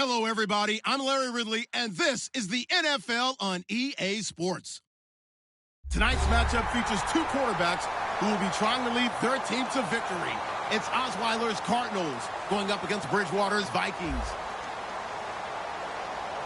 Hello, everybody. I'm Larry Ridley, and this is the NFL on EA Sports. Tonight's matchup features two quarterbacks who will be trying to lead their team to victory. It's Osweiler's Cardinals going up against Bridgewater's Vikings.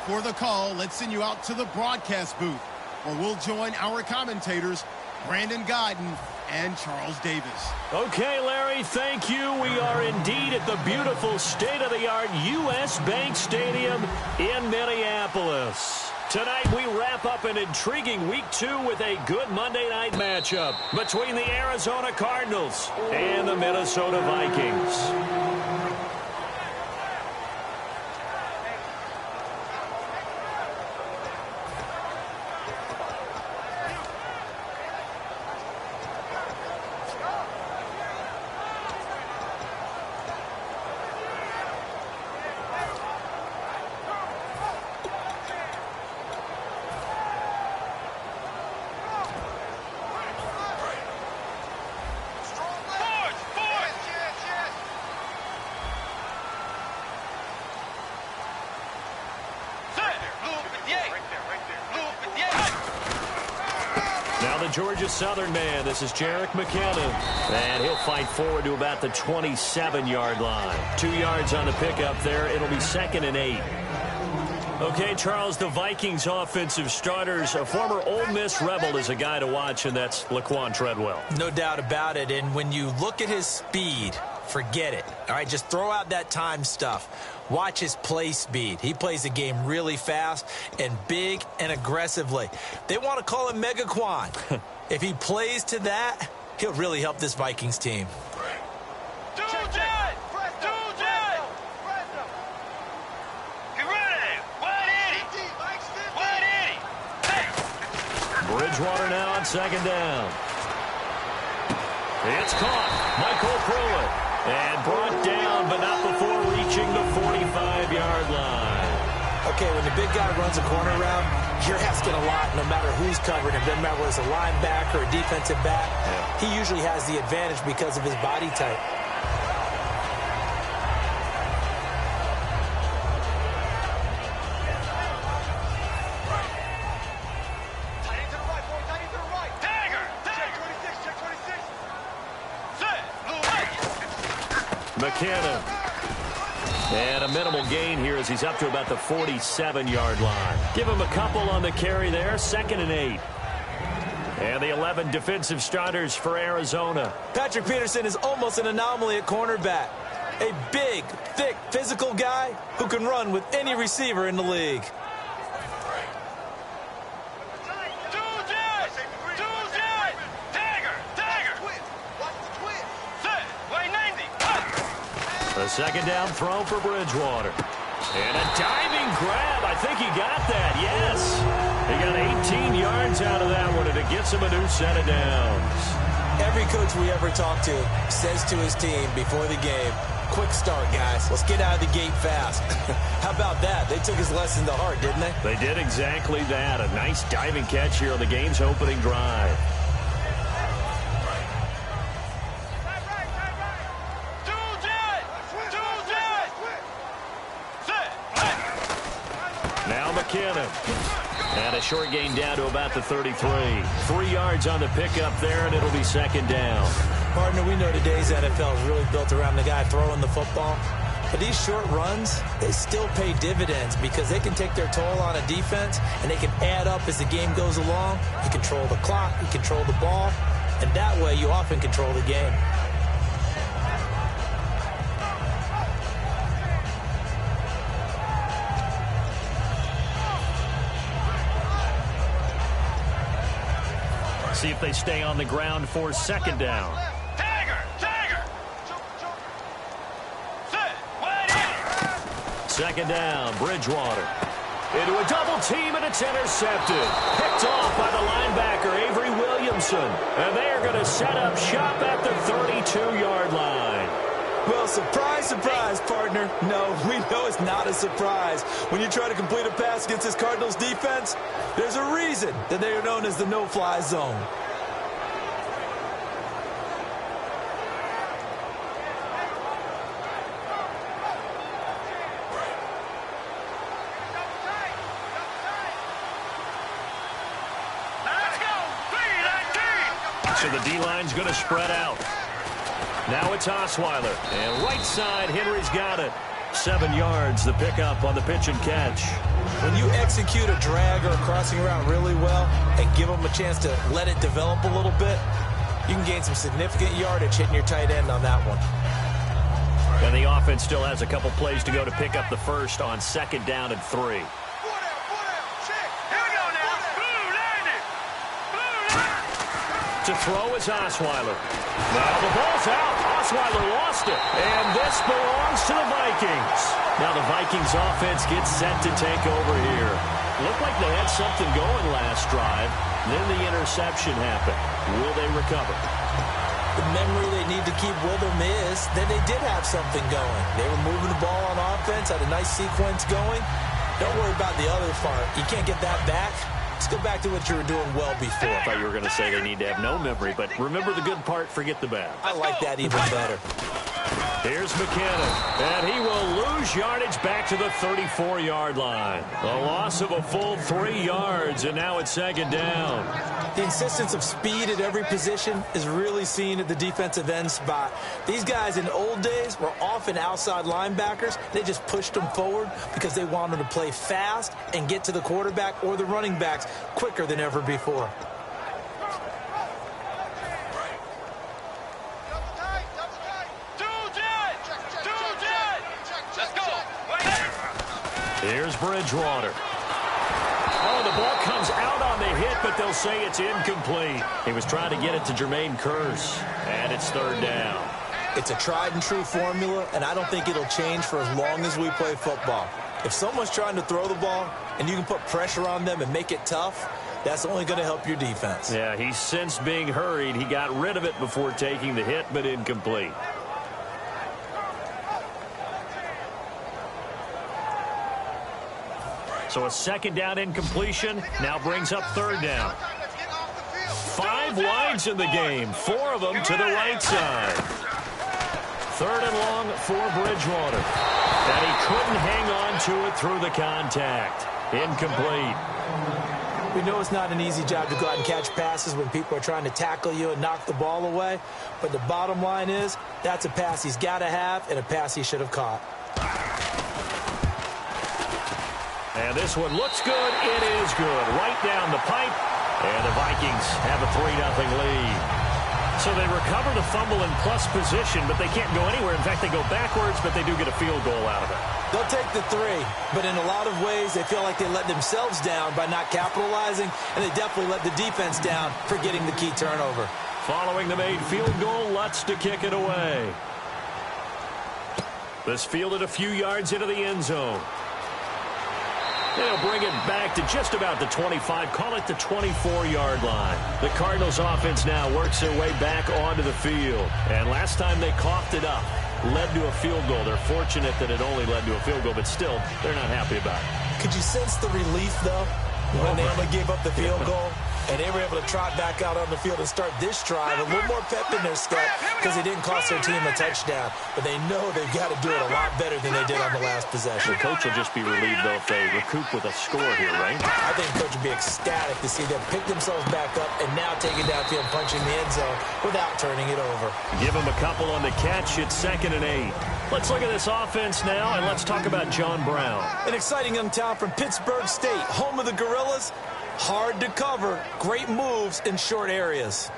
For the call, let's send you out to the broadcast booth, where we'll join our commentators, Brandon Guyton and Charles Davis. Okay, Larry, thank you. We are indeed at the beautiful state-of-the-art U.S. Bank Stadium in Minneapolis. Tonight, we wrap up an intriguing Week 2 with a good Monday night matchup between the Arizona Cardinals and the Minnesota Vikings. Georgia Southern man. This is Jerick McKinnon. And he'll fight forward to about the 27-yard line. 2 yards on the pickup there. It'll be 2nd and 8. Okay, Charles, the Vikings offensive starters, a former Ole Miss Rebel is a guy to watch, and that's Laquan Treadwell. No doubt about it. And when you look at his speed, forget it. All right, just throw out that time stuff. Watch his play speed. He plays the game really fast and big and aggressively. They want to call him Megaquan. If he plays to that, he'll really help this Vikings team. Bridgewater now on 2nd down. It's caught. Michael Pruitt. And brought down, but not before reaching the 45-yard line. Okay, when the big guy runs a corner route, you're asking a lot no matter who's covering him. Doesn't matter whether it's a linebacker or a defensive back. Yeah. He usually has the advantage because of his body type. McKinnon. And a minimal gain here as he's up to about the 47-yard line. Give him a couple on the carry there. 2nd and 8. And the 11 defensive starters for Arizona. Patrick Peterson is almost an anomaly at cornerback. A big, thick, physical guy who can run with any receiver in the league. A 2nd down throw for Bridgewater. And a diving grab. I think he got that. Yes. He got 18 yards out of that one, and it gets him a new set of downs. Every coach we ever talk to says to his team before the game, quick start, guys. Let's get out of the gate fast. How about that? They took his lesson to heart, didn't they? They did exactly that. A nice diving catch here on the game's opening drive. McKinnon. And a short gain down to about the 33. 3 yards on the pickup there, and it'll be 2nd down. Partner, we know today's NFL is really built around the guy throwing the football. But these short runs, they still pay dividends because they can take their toll on a defense, and they can add up as the game goes along. You control the clock, you control the ball, and that way you often control the game. See if they stay on the ground for 2nd down. Tiger! 2nd down, Bridgewater. Into a double team, and it's intercepted. Picked off by the linebacker, Avery Williamson. And they are going to set up shop at the 32-yard line. Well, surprise, surprise, partner. No, we know it's not a surprise. When you try to complete a pass against this Cardinals defense, there's a reason that they are known as the no-fly zone. So the D-line's going to spread out. Now it's Osweiler. And right side, Henry's got it. 7 yards, the pickup on the pitch and catch. When you execute a drag or a crossing route really well and give them a chance to let it develop a little bit, you can gain some significant yardage hitting your tight end on that one. And the offense still has a couple plays to go to pick up the first on 2nd down and 3. To throw is Osweiler. Now the ball's out. Osweiler lost it. And this belongs to the Vikings. Now the Vikings offense gets set to take over here. Looked like they had something going last drive. Then the interception happened. Will they recover? The memory they need to keep with them is that they did have something going. They were moving the ball on offense, had a nice sequence going. Don't worry about the other part. You can't get that back. Let's go back to what you were doing well before. I thought you were going to say they need to have no memory, but remember the good part, forget the bad. I like that even better. Here's McKinnon, and he will lose yardage back to the 34-yard line. A loss of a full 3 yards, and now it's 2nd down. The insistence of speed at every position is really seen at the defensive end spot. These guys in the old days were often outside linebackers. They just pushed them forward because they wanted to play fast and get to the quarterback or the running backs quicker than ever before. Here's Bridgewater. Oh, the ball comes out on the hit, but they'll say it's incomplete. He was trying to get it to Jermaine Kearse, and it's 3rd down. It's a tried-and-true formula, and I don't think it'll change for as long as we play football. If someone's trying to throw the ball and you can put pressure on them and make it tough, that's only going to help your defense. Yeah, he's since being hurried. He got rid of it before taking the hit, but incomplete. So a 2nd down incompletion now brings up 3rd down. 5 wides in the game, 4 of them to the right side. 3rd and long for Bridgewater. And he couldn't hang on to it through the contact. Incomplete. We know it's not an easy job to go out and catch passes when people are trying to tackle you and knock the ball away. But the bottom line is that's a pass he's got to have and a pass he should have caught. And this one looks good. It is good. Right down the pipe. And the Vikings have a 3-0 lead. So they recover the fumble in plus position, but they can't go anywhere. In fact, they go backwards, but they do get a field goal out of it. They'll take the 3, but in a lot of ways, they feel like they let themselves down by not capitalizing, and they definitely let the defense down for getting the key turnover. Following the made field goal, Lutz to kick it away. This fielded a few yards into the end zone. They'll bring it back to just about the 25, call it the 24-yard line. The Cardinals offense now works their way back onto the field. And last time they coughed it up, led to a field goal. They're fortunate that it only led to a field goal, but still, they're not happy about it. Could you sense the relief, though, when they only gave up the field goal? And they were able to trot back out on the field and start this drive a little more pep in their step because it didn't cost their team a touchdown. But they know they've got to do it a lot better than they did on the last possession. The coach will just be relieved, though, if they recoup with a score here, right? I think the coach would be ecstatic to see them pick themselves back up and now take it downfield, punching the end zone without turning it over. Give them a couple on the catch. It's 2nd and 8. Let's look at this offense now, and let's talk about John Brown. An exciting young talent from Pittsburgh State, home of the Gorillas. Hard to cover, great moves in short areas.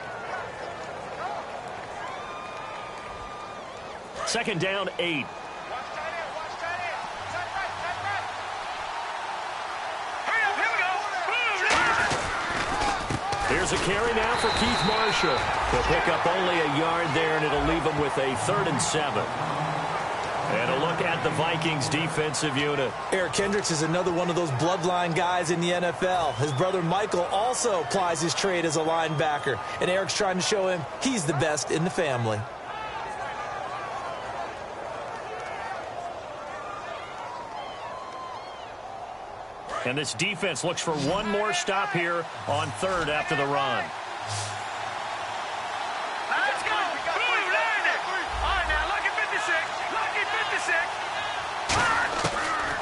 2nd down, 8. Here's a carry now for Keith Marshall. He'll pick up only a yard there, and it'll leave him with a 3rd and 7. And a look at the Vikings defensive unit. Eric Kendricks is another one of those bloodline guys in the NFL. His brother Michael also plies his trade as a linebacker. And Eric's trying to show him he's the best in the family. And this defense looks for one more stop here on 3rd after the run.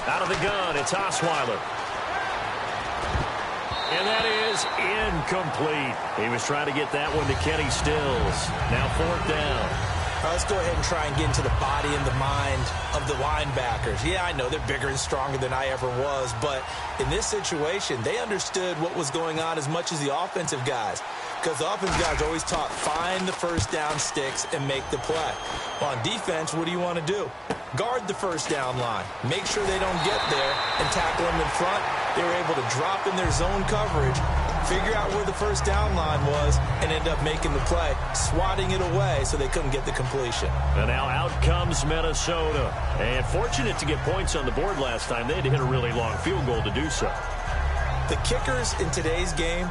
Out of the gun, it's Osweiler. And that is incomplete. He was trying to get that one to Kenny Stills. Now 4th down. Let's go ahead and try and get into the body and the mind of the linebackers. Yeah, I know they're bigger and stronger than I ever was, but in this situation, they understood what was going on as much as the offensive guys. Because the offensive guys are always taught, find the first down sticks and make the play. Well, on defense, what do you want to do? Guard the first down line. Make sure they don't get there and tackle them in front. They were able to drop in their zone coverage, figure out where the first down line was, and end up making the play, swatting it away so they couldn't get the completion. And now out comes Minnesota. And fortunate to get points on the board last time. They had to hit a really long field goal to do so. The kickers in today's game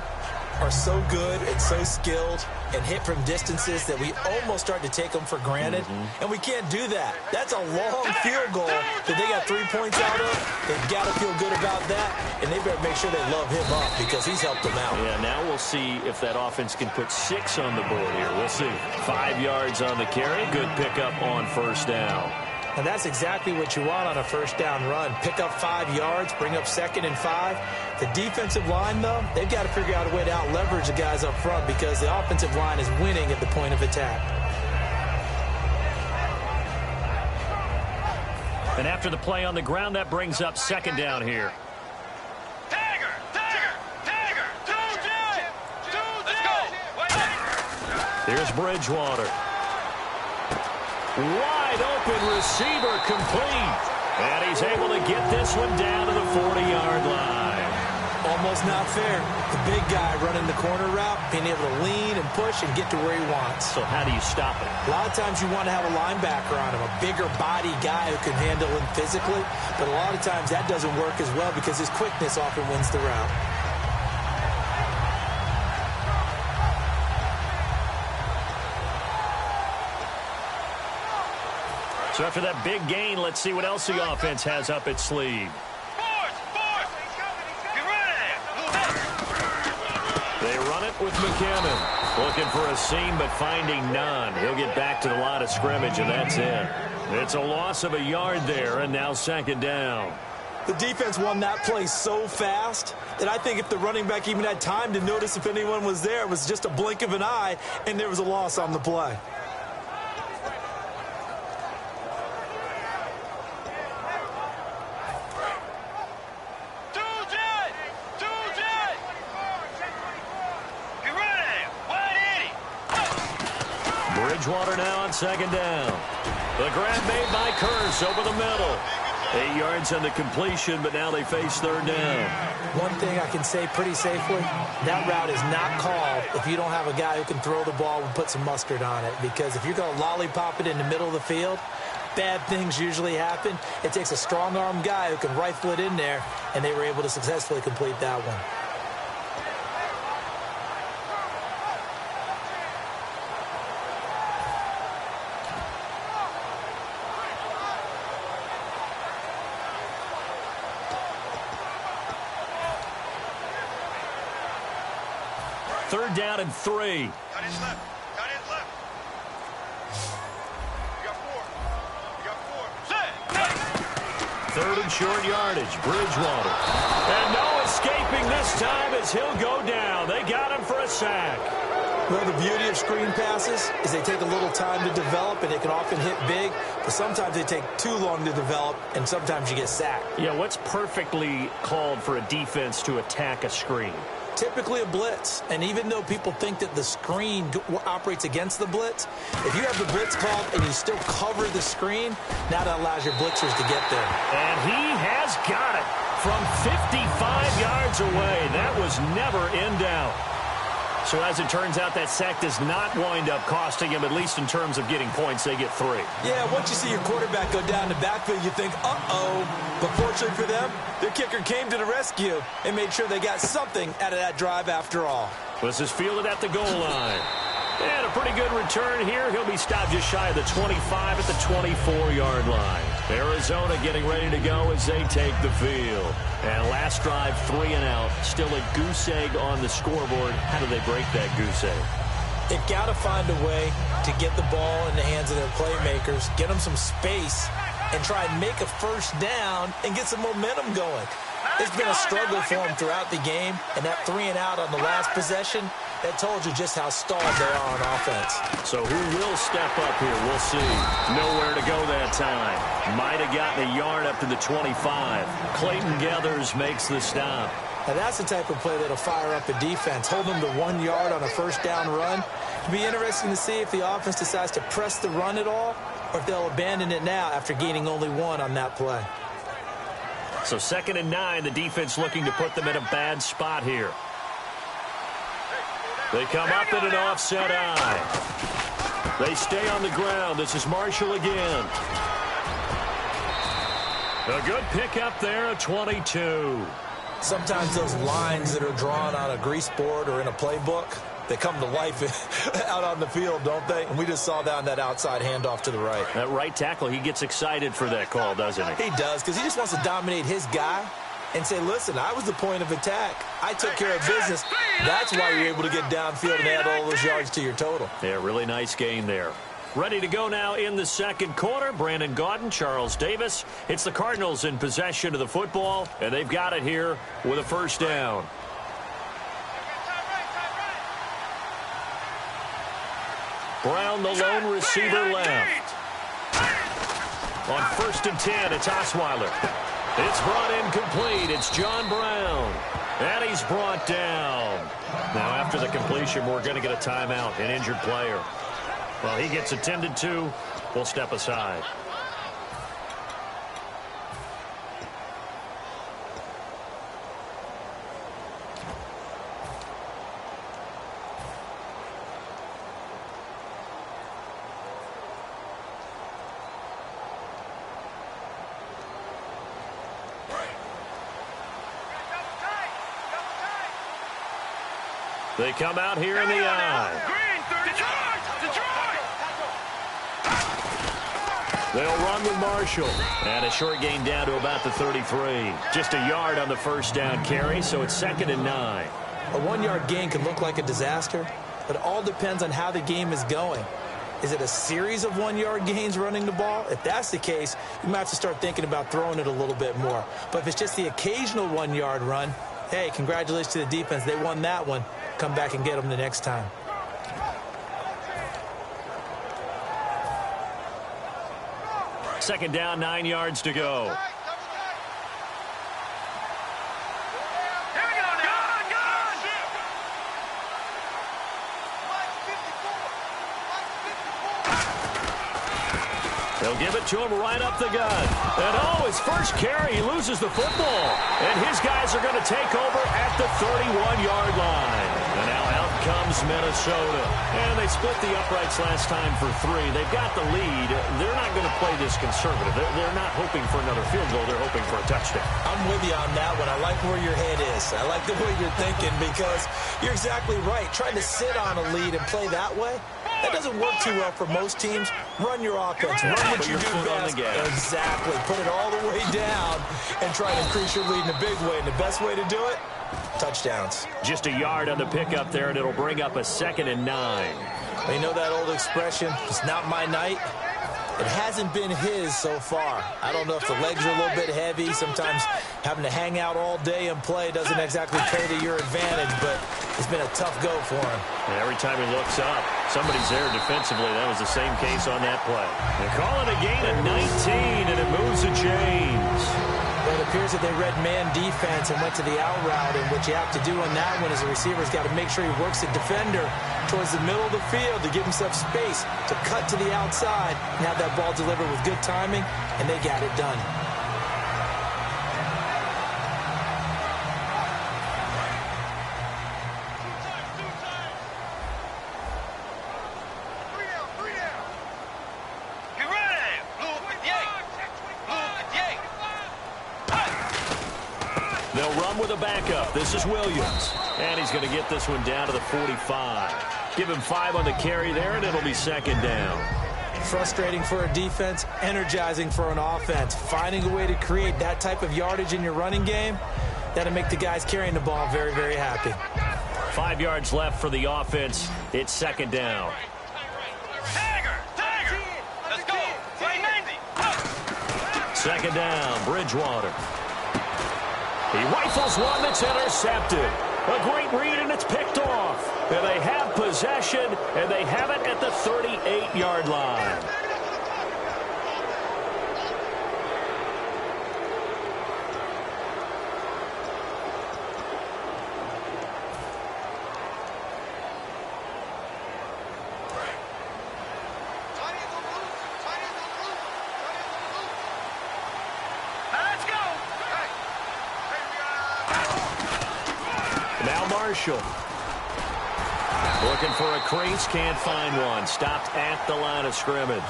are so good and so skilled and hit from distances that we almost start to take them for granted. And we can't do that. That's a long field goal that they got 3 points out of. They've got to feel good about that, and they better make sure they love him up because he's helped them out. Yeah, now we'll see if that offense can put 6 on the board here. We'll see. 5 yards on the carry. Good pickup on 1st down. And that's exactly what you want on a 1st down run. Pick up 5 yards, bring up 2nd and 5. The defensive line, though, they've got to figure out a way to out-leverage the guys up front because the offensive line is winning at the point of attack. And after the play on the ground, that brings up 2nd down here. Tiger! Tiger! Tiger! 2-J! Let's go! Here's Bridgewater. Wide open receiver complete. And he's able to get this one down to the 40-yard line. Almost not fair. The big guy running the corner route, being able to lean and push and get to where he wants. So how do you stop it? A lot of times you want to have a linebacker on him, a bigger body guy who can handle him physically. But a lot of times that doesn't work as well because his quickness often wins the route. So after that big gain, let's see what else the offense has up its sleeve. Get ready! They run it with McKinnon. Looking for a seam, but finding none. He'll get back to the line of scrimmage, and that's it. It's a loss of a yard there, and now 2nd down. The defense won that play so fast that I think if the running back even had time to notice if anyone was there, it was just a blink of an eye, and there was a loss on the play. Bridgewater now on 2nd down. The grab made by Curse over the middle. 8 yards on the completion, but now they face 3rd down. One thing I can say pretty safely, that route is not called if you don't have a guy who can throw the ball and put some mustard on it. Because if you're going to lollipop it in the middle of the field, bad things usually happen. It takes a strong-arm guy who can rifle it in there, and they were able to successfully complete that one. Third down and 3. Got his left. Got his left. You got 4. You got 4. Set. 3rd and short yardage. Bridgewater. And no escaping this time as he'll go down. They got him for a sack. Well, the beauty of screen passes is they take a little time to develop, and they can often hit big, but sometimes they take too long to develop, and sometimes you get sacked. Yeah, what's perfectly called for a defense to attack a screen? Typically a blitz, and even though people think that the screen operates against the blitz, if you have the blitz called and you still cover the screen, now that allows your blitzers to get there. And he has got it from 55 yards away. That was never in doubt. So as it turns out, that sack does not wind up costing him, at least in terms of getting points. They get 3. Yeah, once you see your quarterback go down the backfield, you think, uh-oh. But fortunately for them, their kicker came to the rescue and made sure they got something out of that drive after all. This is fielded at the goal line. And a pretty good return here. He'll be stopped just shy of the 25 at the 24-yard line. Arizona getting ready to go as they take the field. And last drive, 3 and out. Still a goose egg on the scoreboard. How do they break that goose egg? They've got to find a way to get the ball in the hands of their playmakers, get them some space, and try and make a first down and get some momentum going. It's been a struggle for him throughout the game, and that 3-and-out on the last possession, that told you just how stalled they are on offense. So who will step up here? We'll see. Nowhere to go that time. Might have gotten a yard up to the 25. Clayton Gathers makes the stop. Now that's the type of play that'll fire up a defense. Hold them to 1 yard on a first down run. It'll be interesting to see if the offense decides to press the run at all, or if they'll abandon it now after gaining only 1 on that play. So 2nd and 9, the defense looking to put them in a bad spot here. They come up in an offset eye. They stay on the ground. This is Marshall again. A good pickup there at 22. Sometimes those lines that are drawn on a grease board or in a playbook, they come to life out on the field, don't they? And we just saw that on that outside handoff to the right. That right tackle, he gets excited for that call, doesn't he? He does, because he just wants to dominate his guy and say, listen, I was the point of attack. I took care of business. That's why you're able to get downfield and add all those yards to your total. Yeah, really nice game there. Ready to go now in the second quarter. Brandon Gaudin, Charles Davis. It's the Cardinals in possession of the football, and they've got it here with a first down. Brown, the lone receiver left. On 1st and 10, it's Osweiler. It's brought in complete. It's John Brown. And he's brought down. Now, after the completion, we're going to get a timeout, an injured player. Well, he gets attended to. We'll step aside. They come out here in the eye. They'll run with Marshall. And a short gain down to about the 33. Just a yard on the first down carry, so it's 2nd and 9. A 1-yard gain can look like a disaster, but it all depends on how the game is going. Is it a series of 1-yard gains running the ball? If that's the case, you might have to start thinking about throwing it a little bit more. But if it's just the occasional 1-yard run, hey, congratulations to the defense. They won that one. Come back and get them the next time. Second down, 9 yards to go. They'll give it to him right up the gut. And oh, his first carry, he loses the football. And his guys are going to take over at the 31-yard line. And now out comes Minnesota. And they split the uprights last time for 3. They've got the lead. They're not going to play this conservative. They're not hoping for another field goal. They're hoping for a touchdown. I'm with you on that one. I like where your head is. I like the way you're thinking because you're exactly right. Trying to sit on a lead and play that way, that doesn't work too well for most teams. Run your offense. Run what you do best. Exactly. Put it all the way down and try to increase your lead in a big way. And the best way to do it, touchdowns. Just a yard on the pickup there, and it'll bring up a 2nd and 9. You know that old expression, it's not my night? It hasn't been his so far. I don't know if the legs are a little bit heavy. Sometimes having to hang out all day and play doesn't exactly play to your advantage, but it's been a tough go for him. And every time he looks up, somebody's there defensively. That was the same case on that play. They call it a gain of 19, and it moves to James. But it appears that they read man defense and went to the out route, and what you have to do on that one is the receiver's got to make sure he works the defender towards the middle of the field to give himself space to cut to the outside and have that ball delivered with good timing, and they got it done. They'll run with a backup. This is Williams. And he's going to get this one down to the 45. Give him 5 on the carry there, and it'll be 2nd down. Frustrating for a defense, energizing for an offense. Finding a way to create that type of yardage in your running game, that'll make the guys carrying the ball very, very happy. 5 yards left for the offense. It's 2nd down. Tiger! Let's go! 390! 2nd down, Bridgewater. He rifles one that's intercepted. A great read, and it's picked off. And they have possession, and they have it at the 38-yard line. Marshall. Looking for a crease, can't find one. Stopped at the line of scrimmage.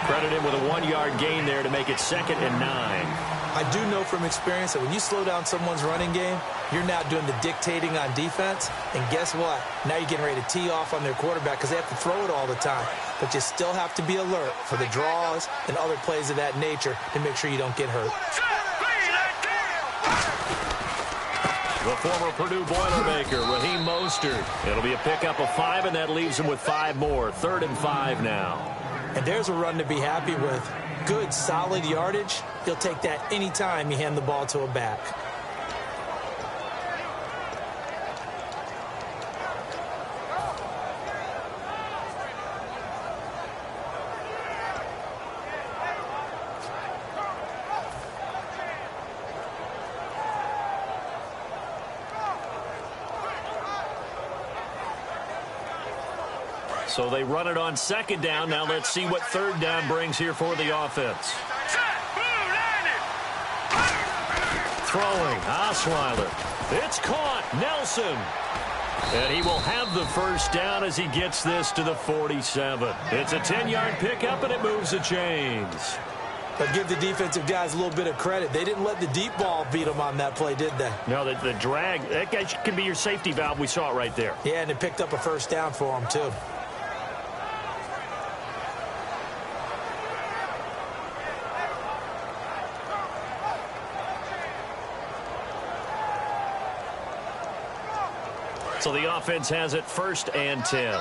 Credit him with a 1-yard gain there to make it 2nd and 9. I do know from experience that when you slow down someone's running game, you're now doing the dictating on defense. And guess what? Now you're getting ready to tee off on their quarterback because they have to throw it all the time. But you still have to be alert for the draws and other plays of that nature to make sure you don't get hurt. The former Purdue Boilermaker, Raheem Mostert. It'll be a pickup of 5, and that leaves him with 5 more. 3rd and 5 now. And there's a run to be happy with. Good, solid yardage. He'll take that anytime you hand the ball to a back. So they run it on 2nd down. Now let's see what 3rd down brings here for the offense. Throwing, Osweiler. It's caught, Nelson. And he will have the 1st down as he gets this to the 47. It's a 10-yard pickup, and it moves the chains. But give the defensive guys a little bit of credit. They didn't let the deep ball beat them on that play, did they? No, the drag, that guy can be your safety valve. We saw it right there. Yeah, and it picked up a 1st down for him, too. So the offense has it 1st and 10.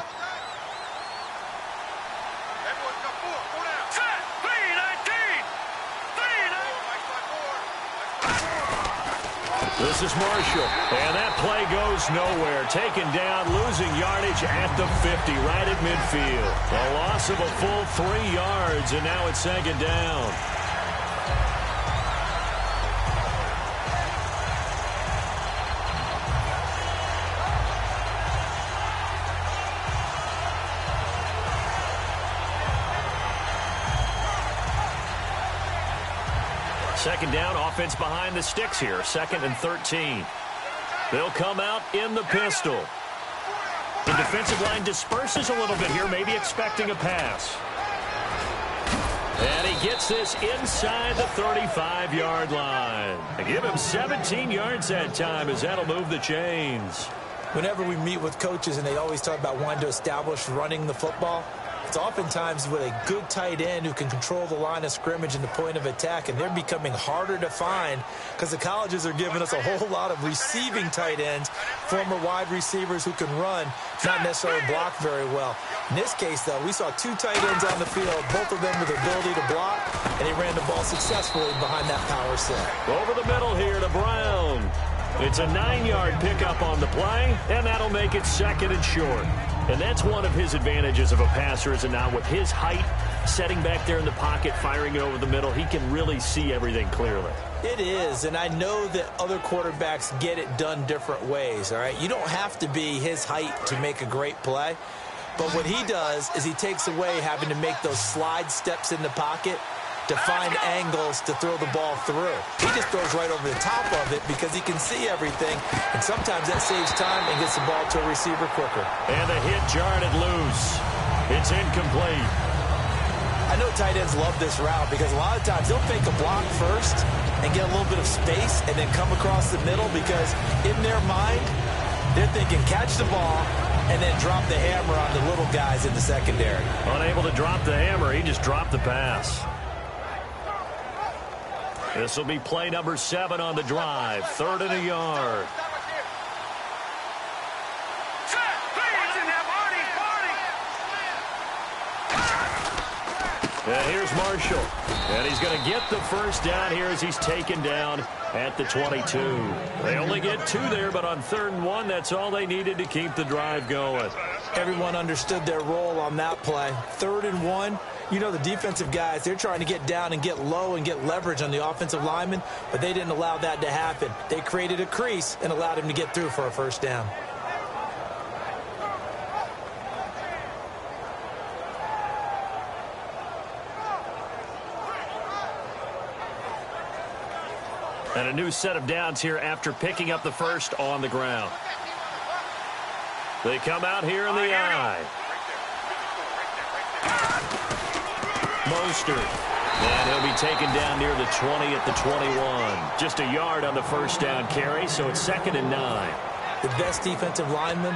This is Marshall, and that play goes nowhere. Taken down, losing yardage at the 50, right at midfield. A loss of a full 3 yards, and now it's 2nd down. Second down, offense behind the sticks here. 2nd and 13. They'll come out in the pistol. The defensive line disperses a little bit here, maybe expecting a pass. And he gets this inside the 35-yard line. And give him 17 yards that time, as that'll move the chains. Whenever we meet with coaches and they always talk about wanting to establish running the football, it's oftentimes with a good tight end who can control the line of scrimmage and the point of attack, and they're becoming harder to find because the colleges are giving us a whole lot of receiving tight ends, former wide receivers who can run, not necessarily block very well. In this case, though, we saw 2 tight ends on the field, both of them with the ability to block, and he ran the ball successfully behind that power set. Over the middle here to Brown. It's a 9-yard pickup on the play, and that'll make it 2nd and short. And that's one of his advantages of a passer, is that now with his height, setting back there in the pocket, firing it over the middle, he can really see everything clearly. It is, and I know that other quarterbacks get it done different ways, all right? You don't have to be his height to make a great play, but what he does is he takes away having to make those slide steps in the pocket to find angles to throw the ball through. He just throws right over the top of it because he can see everything, and sometimes that saves time and gets the ball to a receiver quicker. And the hit jarred it loose. It's incomplete. I know tight ends love this route because a lot of times they'll fake a block first and get a little bit of space and then come across the middle because in their mind, they're thinking catch the ball and then drop the hammer on the little guys in the secondary. Unable to drop the hammer, he just dropped the pass. This will be play number 7 on the drive. 3rd and a yard. And here's Marshall. And he's going to get the first down here as he's taken down at the 22. They only get 2 there, but on 3rd and 1, that's all they needed to keep the drive going. Everyone understood their role on that play. 3rd and 1, you know the defensive guys, they're trying to get down and get low and get leverage on the offensive lineman, but they didn't allow that to happen. They created a crease and allowed him to get through for a first down. And a new set of downs here after picking up the first on the ground. They come out here in the eye. Mostert. And he'll be taken down near the 20 at the 21. Just a yard on the first down carry, so it's 2nd and 9. The best defensive linemen,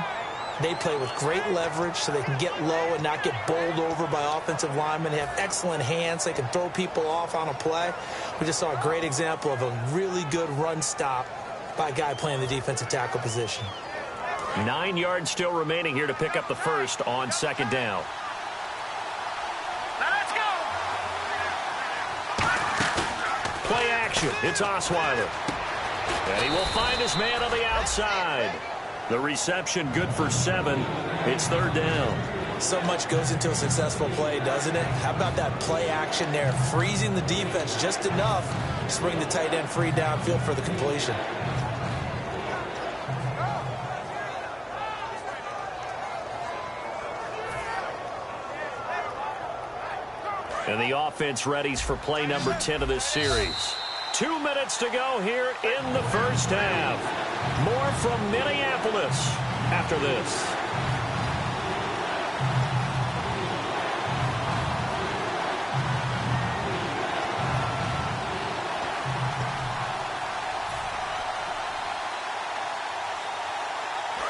they play with great leverage so they can get low and not get bowled over by offensive linemen. They have excellent hands. They can throw people off on a play. We just saw a great example of a really good run stop by a guy playing the defensive tackle position. 9 yards still remaining here to pick up the first on 2nd down. Let's go. Play action. It's Osweiler. And he will find his man on the outside. The reception good for 7. It's 3rd down. So much goes into a successful play, doesn't it? How about that play action there? Freezing the defense just enough to bring the tight end free downfield for the completion. And the offense readies for play number 10 of this series. 2 minutes to go here in the first half. More from Minneapolis after this.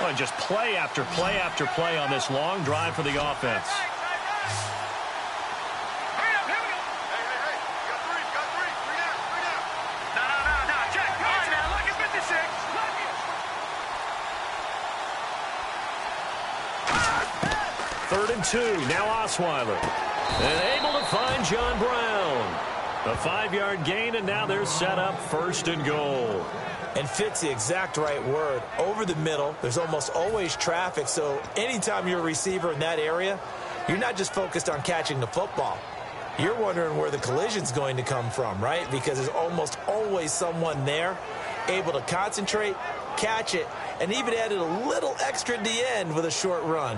Well, just play after play after play on this long drive for the offense. Third and 2. Now Osweiler. And able to find John Brown. A 5-yard gain, and now they're set up 1st and goal. And fit's the exact right word. Over the middle, there's almost always traffic, so anytime you're a receiver in that area, you're not just focused on catching the football. You're wondering where the collision's going to come from, right? Because there's almost always someone there able to concentrate, catch it, and even added a little extra at the end with a short run.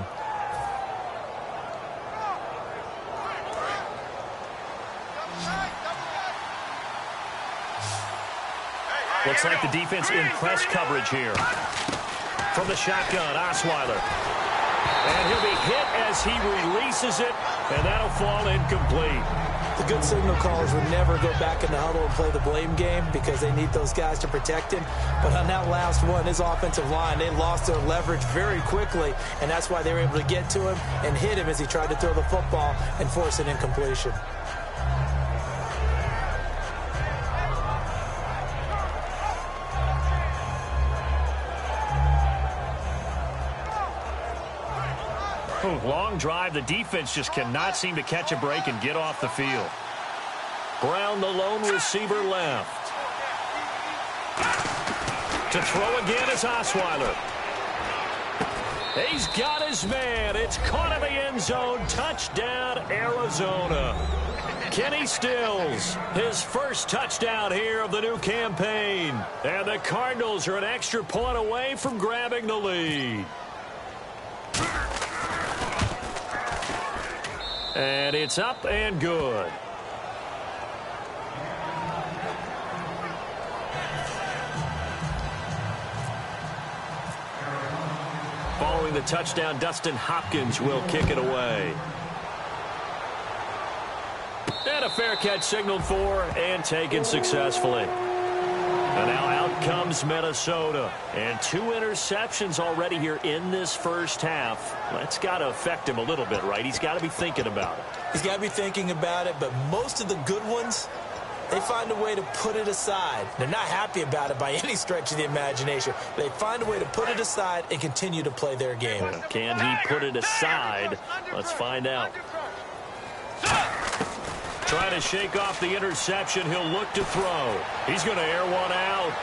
Looks like the defense in press coverage here. From the shotgun, Osweiler. And he'll be hit as he releases it, and that'll fall incomplete. The good signal callers would never go back in the huddle and play the blame game because they need those guys to protect him. But on that last one, his offensive line, they lost their leverage very quickly, and that's why they were able to get to him and hit him as he tried to throw the football and force an incompletion. Long drive. The defense just cannot seem to catch a break and get off the field. Brown, the lone receiver, left. To throw again is Osweiler. He's got his man. It's caught in the end zone. Touchdown, Arizona. Kenny Stills, his first touchdown here of the new campaign. And the Cardinals are an extra point away from grabbing the lead. And it's up and good. Following the touchdown, Dustin Hopkins will kick it away. And a fair catch signaled for and taken successfully. And now out comes Minnesota. And 2 interceptions already here in this first half. That's got to affect him a little bit, right? He's got to be thinking about it. He's got to be thinking about it, but most of the good ones, they find a way to put it aside. They're not happy about it by any stretch of the imagination. They find a way to put it aside and continue to play their game. Can he put it aside? Let's find out. Trying to shake off the interception. He'll look to throw. He's going to air one out.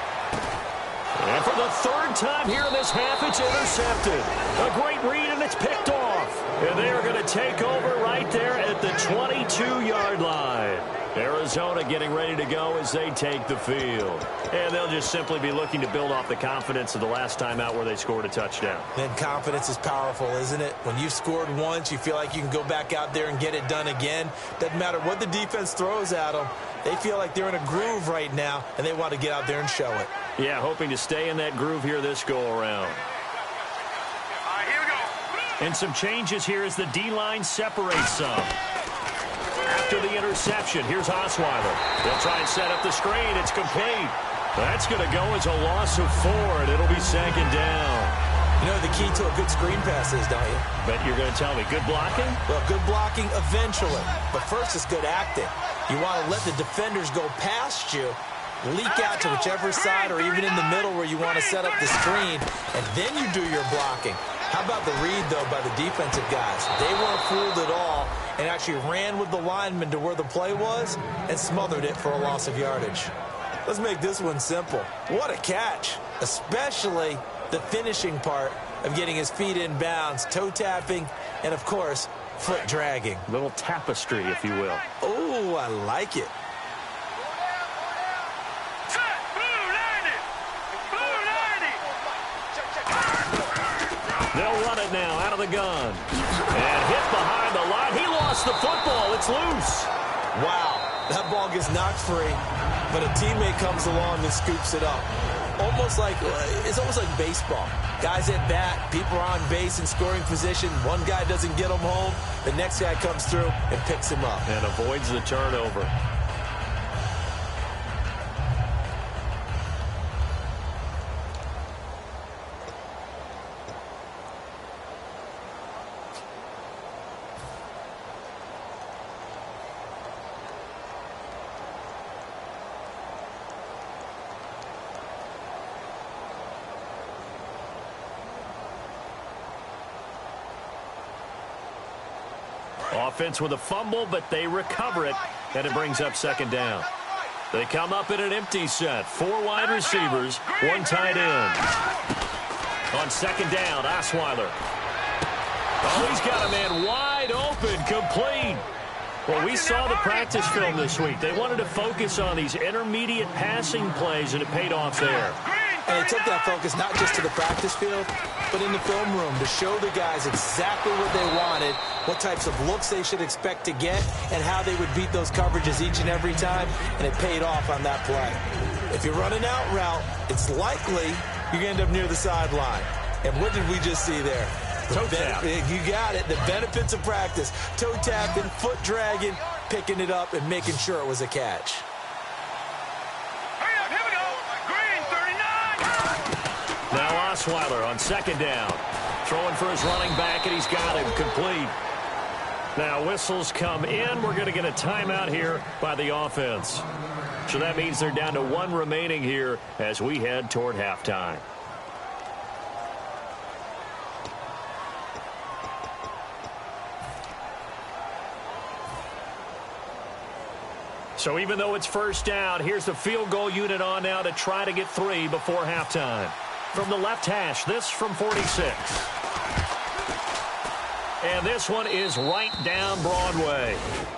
And for the third time here in this half, it's intercepted. A great read, and it's picked off. And they are going to take over right there at the 22-yard line. Arizona getting ready to go as they take the field. And they'll just simply be looking to build off the confidence of the last time out where they scored a touchdown. Then confidence is powerful, isn't it? When you've scored once, you feel like you can go back out there and get it done again. Doesn't matter what the defense throws at them. They feel like they're in a groove right now, and they want to get out there and show it. Yeah, hoping to stay in that groove here this go-around. Here we go. And some changes here as the D-line separates some. After the interception, here's Osweiler. They'll try and set up the screen. It's complete. That's going to go as a loss of 4, and it'll be second down. You know the key to a good screen pass is, don't you? Bet you're going to tell me. Good blocking? Well, good blocking eventually. But first, it's good acting. You want to let the defenders go past you, leak out to whichever side or even in the middle where you want to set up the screen, and then you do your blocking. How about the read, though, by the defensive guys? They weren't fooled at all and actually ran with the lineman to where the play was and smothered it for a loss of yardage. Let's make this one simple. What a catch, especially the finishing part of getting his feet in bounds, toe tapping, and, of course, foot dragging. Little tapestry, if you will. Oh, I like it. They'll run it now out of the gun. And hit behind the line. He lost the football. It's loose. Wow, that ball gets knocked free, but a teammate comes along and scoops it up. It's almost like baseball. Guys at bat, people are on base in scoring position. One guy doesn't get him home. The next guy comes through and picks him up. And avoids the turnover. Offense with a fumble, but they recover it, and it brings up second down. They come up in an empty set. 4 wide receivers, 1 tight end. On second down, Osweiler. Oh, he's got a man wide open, complete. Well, we saw the practice film this week. They wanted to focus on these intermediate passing plays, and it paid off there. And they took that focus not just to the practice field, but in the film room to show the guys exactly what they wanted, what types of looks they should expect to get, and how they would beat those coverages each and every time, and it paid off on that play. If you run an out route, it's likely you're going to end up near the sideline. And what did we just see there? Toe tap. You got it. The benefits of practice. Toe tapping, foot dragging, picking it up, and making sure it was a catch. Now Osweiler on second down. Throwing for his running back, and he's got him complete. Now whistles come in. We're going to get a timeout here by the offense. So that means they're down to 1 remaining here as we head toward halftime. So even though it's first down, here's the field goal unit on now to try to get 3 before halftime. From the left hash, this from 46. And this one is right down Broadway.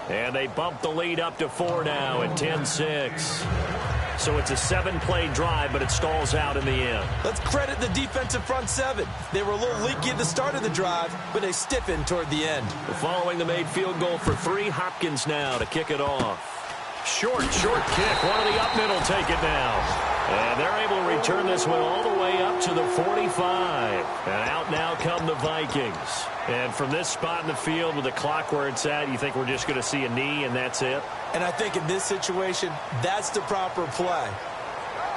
And they bump the lead up to 4 now at 10-6. So it's a 7-play drive, but it stalls out in the end. Let's credit the defensive front 7. They were a little leaky at the start of the drive, but they stiffened toward the end. Following the made field goal for 3, Hopkins now to kick it off. Short kick. One of the up middle take it now. And they're able to return this one all the way up to the 45. And out now come the Vikings. And from this spot in the field with the clock where it's at, you think we're just going to see a knee and that's it? And I think in this situation, that's the proper play.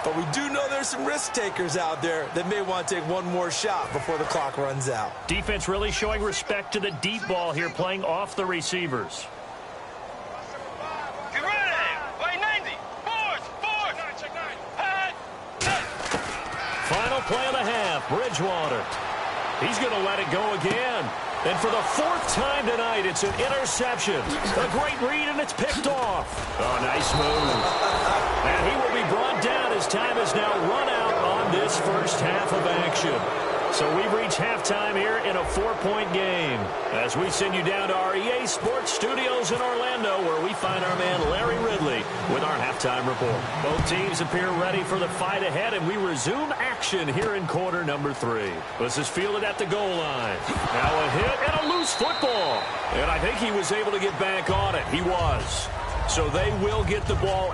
But we do know there's some risk takers out there that may want to take one more shot before the clock runs out. Defense really showing respect to the deep ball here, playing off the receivers. Final play of the half, Bridgewater. He's going to let it go again. And for the fourth time tonight, it's an interception. A great read, and it's picked off. Oh, nice move. And he will be brought down as time is now run out on this first half of action. So we've reached halftime here in a 4-point game as we send you down to our EA Sports Studios in Orlando, where we find our man Larry Ridley with our halftime report. Both teams appear ready for the fight ahead, and we resume action here in quarter number 3. This is fielded at the goal line. Now a hit and a loose football. And I think he was able to get back on it. He was. So they will get the ball.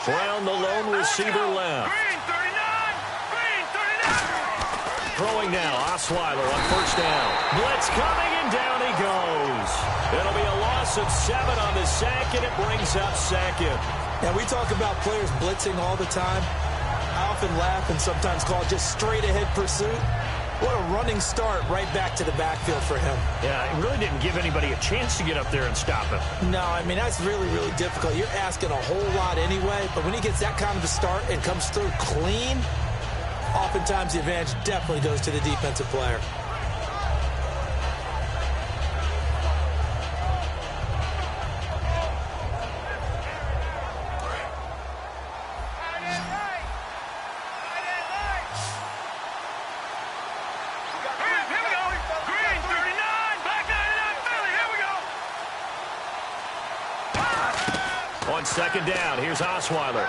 Brown, the lone receiver left. Green 39. Throwing now, Osweiler on first down. Blitz coming, and down he goes. It'll be a loss of 7 on the sack, and it brings up second. Now, we talk about players blitzing all the time. I often laugh and sometimes call it just straight-ahead pursuit. What a running start right back to the backfield for him. Yeah, it really didn't give anybody a chance to get up there and stop him. No, I mean, that's really, really difficult. You're asking a whole lot anyway, but when he gets that kind of a start and comes through clean, oftentimes the advantage definitely goes to the defensive player. On second down, here's Osweiler.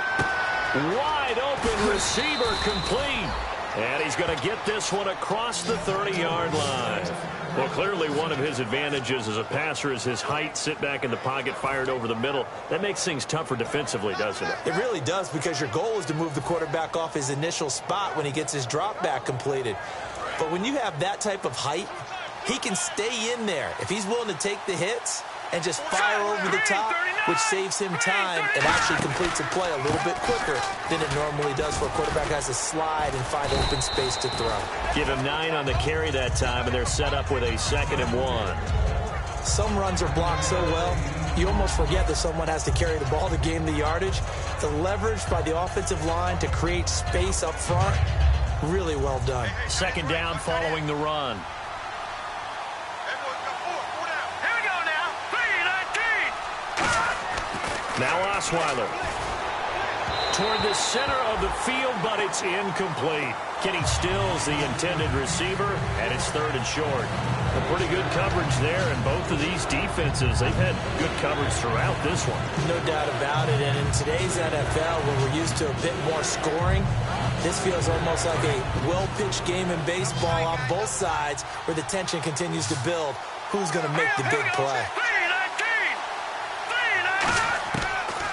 Wide open receiver complete. And he's going to get this one across the 30-yard line. Well, clearly one of his advantages as a passer is his height. Sit back in the pocket, fired over the middle. That makes things tougher defensively, doesn't it? It really does, because your goal is to move the quarterback off his initial spot when he gets his drop back completed. But when you have that type of height, he can stay in there. If he's willing to take the hits and just fire over the top, which saves him time and actually completes a play a little bit quicker than it normally does for a quarterback has to slide and find open space to throw. Give him 9 on the carry that time, and they're set up with a 2nd and 1. Some runs are blocked so well, you almost forget that someone has to carry the ball to gain the yardage. The leverage by the offensive line to create space up front, really well done. 2nd down following the run. Now Osweiler toward the center of the field, but it's incomplete. Kenny Stills, the intended receiver, and it's 3rd and short. A pretty good coverage there, and both of these defenses, they've had good coverage throughout this one. No doubt about it, and in today's NFL, where we're used to a bit more scoring, this feels almost like a well-pitched game in baseball on both sides, where the tension continues to build. Who's going to make the big play?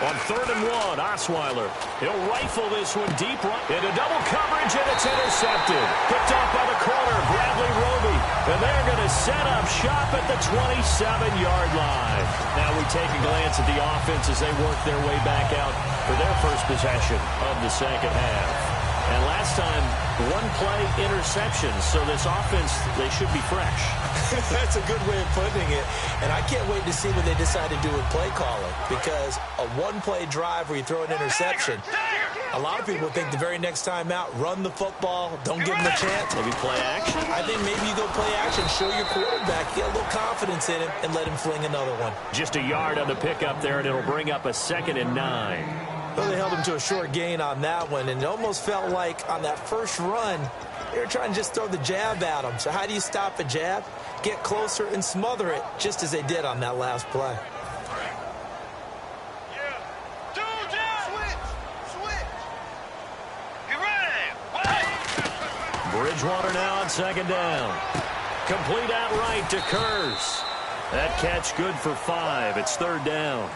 On 3rd and 1, Osweiler. He'll rifle this one deep right into double coverage, and it's intercepted. Picked off by the corner, Bradley Roby. And they're going to set up shop at the 27-yard line. Now we take a glance at the offense as they work their way back out for their first possession of the second half. And last time, 1-play interception. So this offense, they should be fresh. That's a good way of putting it. And I can't wait to see what they decide to do with play calling, because a 1-play drive where you throw an interception, a lot of people think the very next time out, run the football, don't give them a chance. Maybe play action? I think maybe you go play action, show your quarterback, get a little confidence in him, and let him fling another one. Just a yard on the pickup there, and it'll bring up a 2nd and 9. Well, they held him to a short gain on that one, and it almost felt like on that first run, they were trying to just throw the jab at him. So how do you stop a jab? Get closer and smother it, just as they did on that last play. Bridgewater now on 2nd down. Complete outright to Kurz. That catch good for 5. It's 3rd down.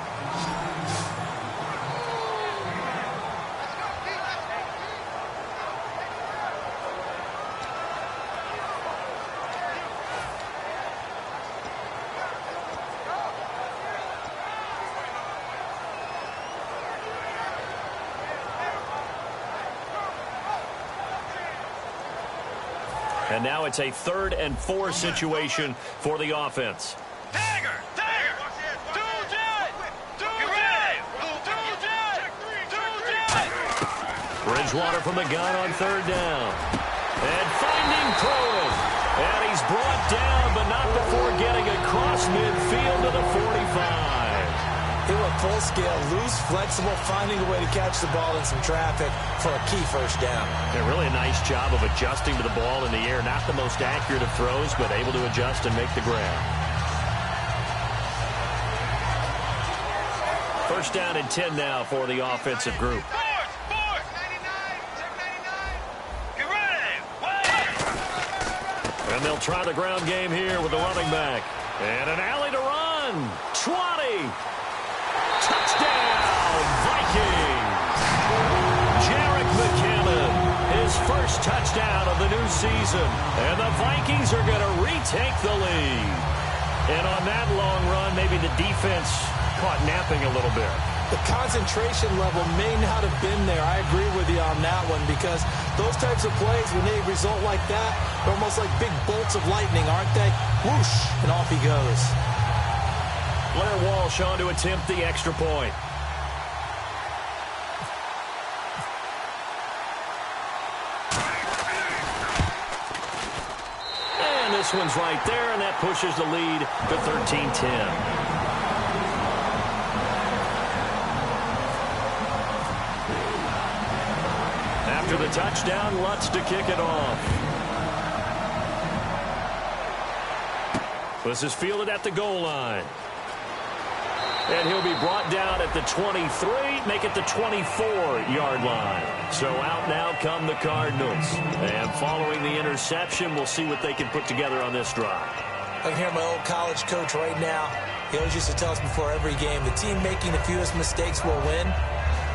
And now it's a 3rd and 4 situation for the offense. Tiger! Bridgewater from the gun on 3rd down. And finding Cohen. And he's brought down, but not before getting across midfield to the 45. He went full scale, loose, flexible, finding a way to catch the ball in some traffic for a key first down. Yeah, really a nice job of adjusting to the ball in the air. Not the most accurate of throws, but able to adjust and make the grab. 1st down and 10 now for the offensive group. And they'll try the ground game here with the running back. And an alley to run. 20. Touchdown, Vikings. Jarek McCammon, his first touchdown of the new season. And the Vikings are going to retake the lead. And on that long run, maybe the defense caught napping a little bit. The concentration level may not have been there. I agree with you on that one, because those types of plays, when they result like that, they're almost like big bolts of lightning, aren't they? Whoosh, and off he goes. Blair Walsh on to attempt the extra point. And this one's right there, and that pushes the lead to 13-10. After the touchdown, Lutz to kick it off. This is fielded at the goal line. And he'll be brought down at the 23, make it the 24-yard line. So out now come the Cardinals. And following the interception, we'll see what they can put together on this drive. I can hear my old college coach right now. He always used to tell us before every game, the team making the fewest mistakes will win.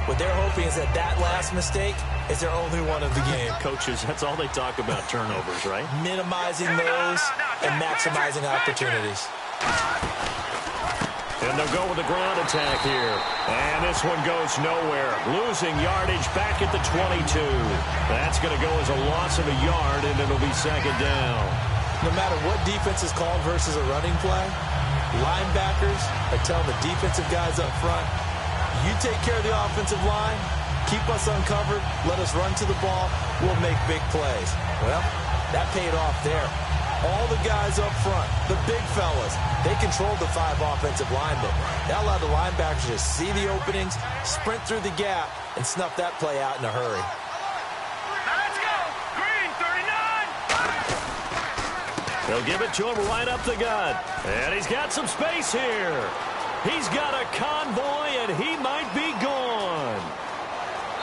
What they're hoping is that last mistake is their only one of the game. Coaches, that's all they talk about, turnovers, right? Minimizing those and maximizing opportunities. And they'll go with the ground attack here. And this one goes nowhere. Losing yardage back at the 22. That's going to go as a loss of a yard, and it'll be 2nd down. No matter what defense is called versus a running play, linebackers are telling the defensive guys up front, you take care of the offensive line, keep us uncovered, let us run to the ball, we'll make big plays. Well, that paid off there. All the guys up front, the big fellas, they controlled the 5 offensive linemen. That allowed the linebackers to see the openings, sprint through the gap, and snuff that play out in a hurry. Now let's go! Green, 39! They'll give it to him right up the gut. And he's got some space here. He's got a convoy, and he might be gone.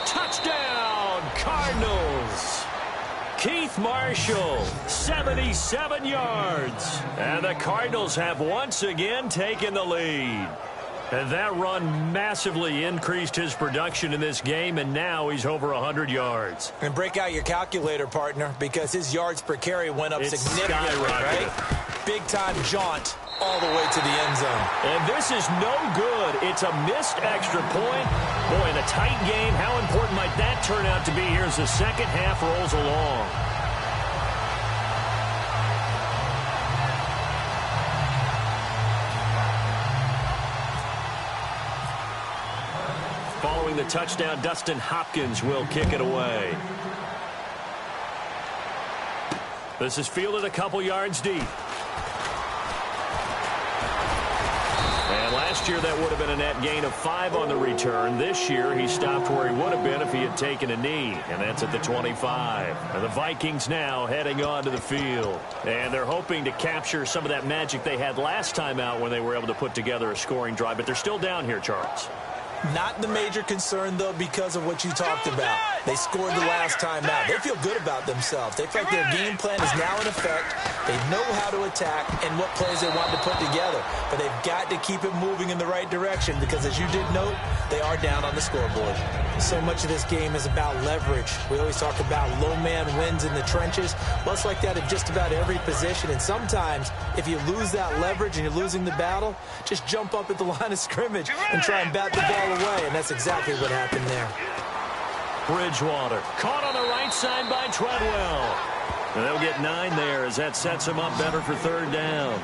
Touchdown, Cardinals. Keith Marshall, 77 yards. And the Cardinals have once again taken the lead. And that run massively increased his production in this game, and now he's over 100 yards. And break out your calculator, partner, because his yards per carry went up significantly, right? Big-time jaunt all the way to the end zone. And this is no good. It's a missed extra point. Boy, in a tight game, how important might that turn out to be here as the second half rolls along? Following the touchdown, Dustin Hopkins will kick it away. This is fielded a couple yards deep. And last year, that would have been a net gain of 5 on the return. This year, he stopped where he would have been if he had taken a knee, and that's at the 25. And the Vikings now heading onto the field. And they're hoping to capture some of that magic they had last time out when they were able to put together a scoring drive. But they're still down here, Charles. Not the major concern, though, because of what you talked about. They scored the last time out. They feel good about themselves. They feel like their game plan is now in effect. They know how to attack and what plays they want to put together. But they've got to keep it moving in the right direction because, as you did note, they are down on the scoreboard. So much of this game is about leverage. We always talk about low man wins in the trenches. Well, it's like that in just about every position. And sometimes, if you lose that leverage and you're losing the battle, just jump up at the line of scrimmage and try and bat the ball away. And that's exactly what happened there. Bridgewater caught on the right side by Treadwell. And they'll get 9 there as that sets them up better for third down.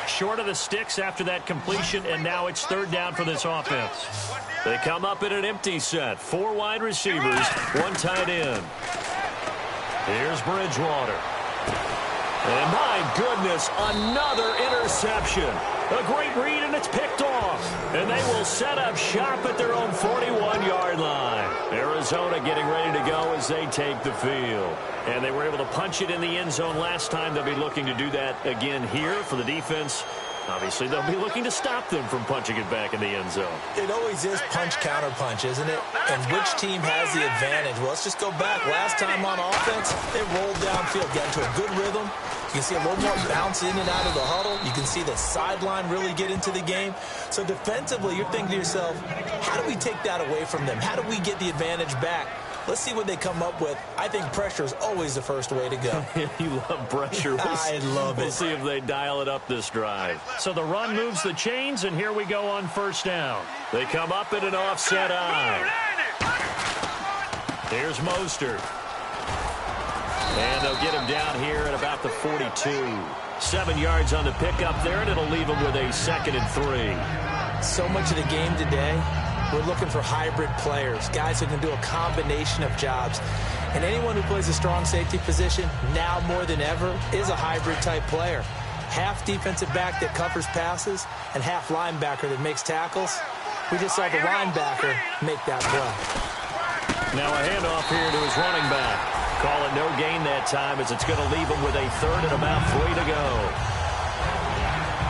Short of the sticks after that completion, and now it's third down for this offense. They come up in an empty set. 4 wide receivers, 1 tight end. Here's Bridgewater. And my goodness, another interception. A great read, and it's picked off. And they will set up shop at their own 41-yard line. Arizona getting ready to go as they take the field. And they were able to punch it in the end zone last time. They'll be looking to do that again here for the defense. Obviously, they'll be looking to stop them from punching it back in the end zone. It always is punch-counter-punch, isn't it? And which team has the advantage? Well, let's just go back. Last time on offense, they rolled downfield, got into a good rhythm. You can see a little more bounce in and out of the huddle. You can see the sideline really get into the game. So defensively, you're thinking to yourself, how do we take that away from them? How do we get the advantage back? Let's see what they come up with. I think pressure is always the first way to go. You love pressure. I love it. We'll see if they dial it up this drive. So the run moves the chains, and here we go on first down. They come up in an offset eye. Here's Mostert. And they'll get him down here at about the 42. 7 yards on the pickup there, and it'll leave him with a 2nd and 3. So much of the game today, we're looking for hybrid players, guys who can do a combination of jobs. And anyone who plays a strong safety position, now more than ever, is a hybrid-type player. Half defensive back that covers passes and half linebacker that makes tackles. We just saw the linebacker make that play. Now a handoff here to his running back. Call it no gain that time as it's going to leave him with a 3rd and about 3 to go.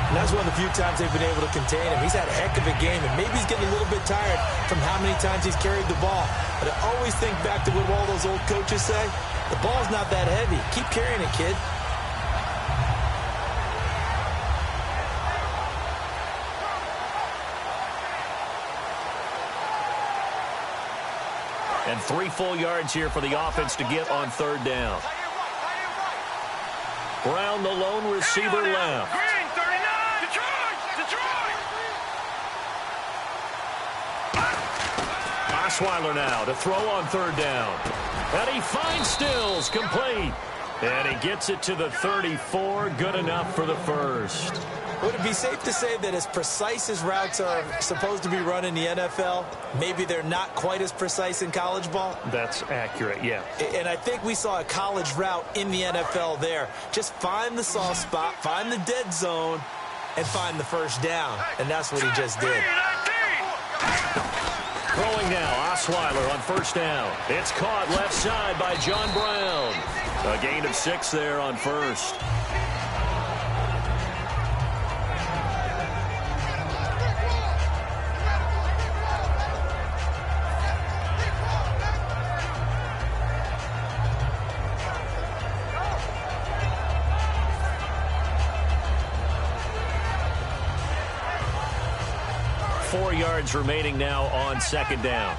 And that's one of the few times they've been able to contain him. He's had a heck of a game, and maybe he's getting a little bit tired from how many times he's carried the ball. But I always think back to what all those old coaches say. The ball's not that heavy. Keep carrying it, kid. And 3 full yards here for the offense to get on third down. Brown, the lone receiver left. Green, 39. Detroit. Osweiler now to throw on third down. And he finds Stills, complete. And he gets it to the 34, good enough for the first. Would it be safe to say that as precise as routes are supposed to be run in the NFL, maybe they're not quite as precise in college ball? That's accurate, yeah. And I think we saw a college route in the NFL there. Just find the soft spot, find the dead zone, and find the first down. And that's what he just did. Throwing now, Osweiler on first down. It's caught left side by John Brown. A gain of 6 there on first. Four yards remaining now on 2nd down.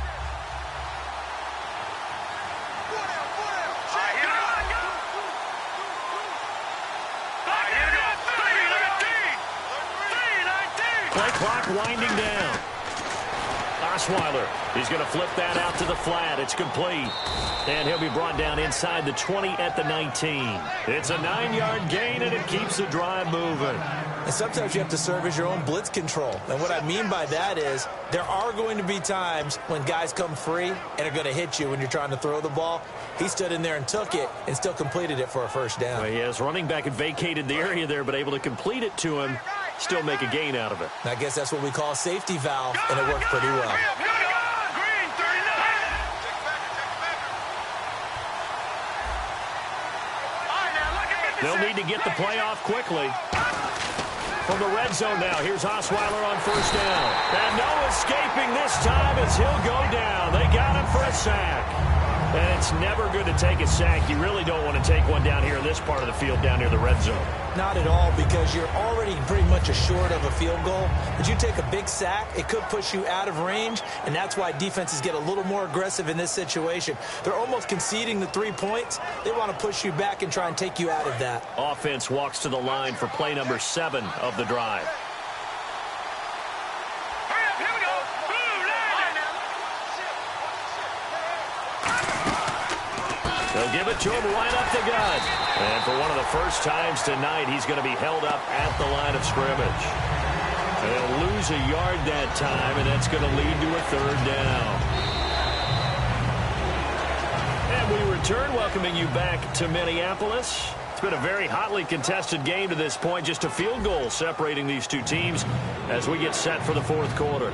Play clock winding down. Osweiler, he's going to flip that out to the flat. It's complete. And he'll be brought down inside the 20 at the 19. It's a 9-yard gain, and it keeps the drive moving. And sometimes you have to serve as your own blitz control. And what I mean by that is there are going to be times when guys come free and are going to hit you when you're trying to throw the ball. He stood in there and took it and still completed it for a first down. Well, yes, running back had vacated the area there, but able to complete it to him, still make a gain out of it. And I guess that's what we call a safety valve, and it worked pretty well. They'll need to get the play off quickly. From the red zone now, here's Osweiler on first down. And no escaping this time as he'll go down. They got him for a sack. And it's never good to take a sack. You really don't want to take one down here in this part of the field, down near the red zone. Not at all, because you're already pretty much assured of a field goal. But you take a big sack, it could push you out of range, and that's why defenses get a little more aggressive in this situation. They're almost conceding the 3 points. They want to push you back and try and take you out of that. Offense walks to the line for play number 7 of the drive. They'll give it to him right up the gut. And for one of the first times tonight, he's going to be held up at the line of scrimmage. And they'll lose a yard that time, and that's going to lead to a 3rd down. And we return, welcoming you back to Minneapolis. It's been a very hotly contested game to this point. Just a field goal separating these two teams as we get set for the 4th quarter.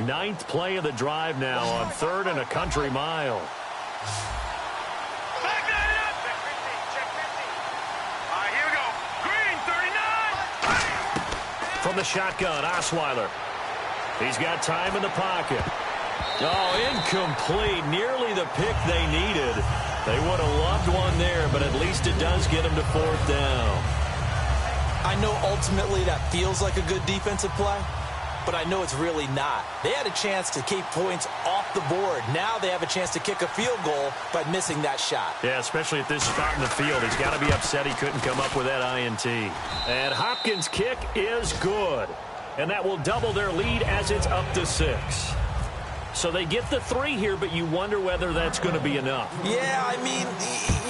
Ninth play of the drive now on 3rd and a country mile. Back that up. Check 50. All right, here we go. Green, 39. From the shotgun, Osweiler. He's got time in the pocket. Oh, incomplete. Nearly the pick they needed. They would have loved one there, but at least it does get them to 4th down. I know ultimately that feels like a good defensive play, but I know it's really not. They had a chance to keep points off the board. Now they have a chance to kick a field goal by missing that shot. Yeah, especially at this spot in the field. He's got to be upset he couldn't come up with that INT. And Hopkins' kick is good. And that will double their lead as it's up to 6. So they get the 3 here, but you wonder whether that's going to be enough. Yeah, I mean,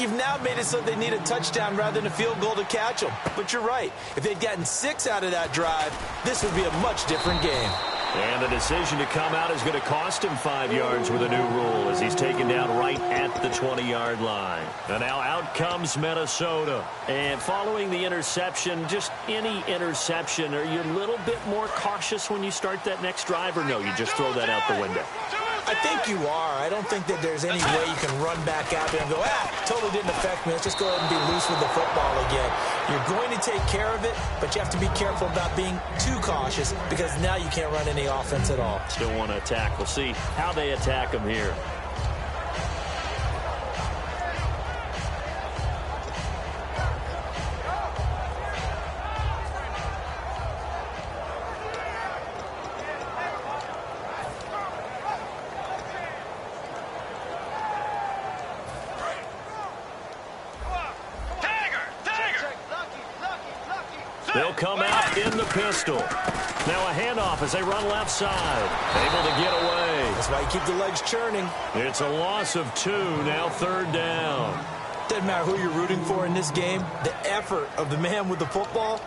you've now made it so they need a touchdown rather than a field goal to catch them. But you're right. If they'd gotten 6 out of that drive, this would be a much different game. And the decision to come out is going to cost him 5 yards with a new rule as he's taken down right at the 20-yard line. And now out comes Minnesota. And following the interception, just any interception, are you a little bit more cautious when you start that next drive, or no, you just throw that out the window? I think you are. I don't think that there's any way you can run back out there and go, totally didn't affect me. Let's just go ahead and be loose with the football again. You're going to take care of it, but you have to be careful about being too cautious because now you can't run any offense at all. Still want to attack. We'll see how they attack him here. They'll come out in the pistol. Now a handoff as they run left side. Able to get away. That's why you keep the legs churning. It's a loss of 2, now 3rd down. Doesn't matter who you're rooting for in this game. The effort of the man with the football,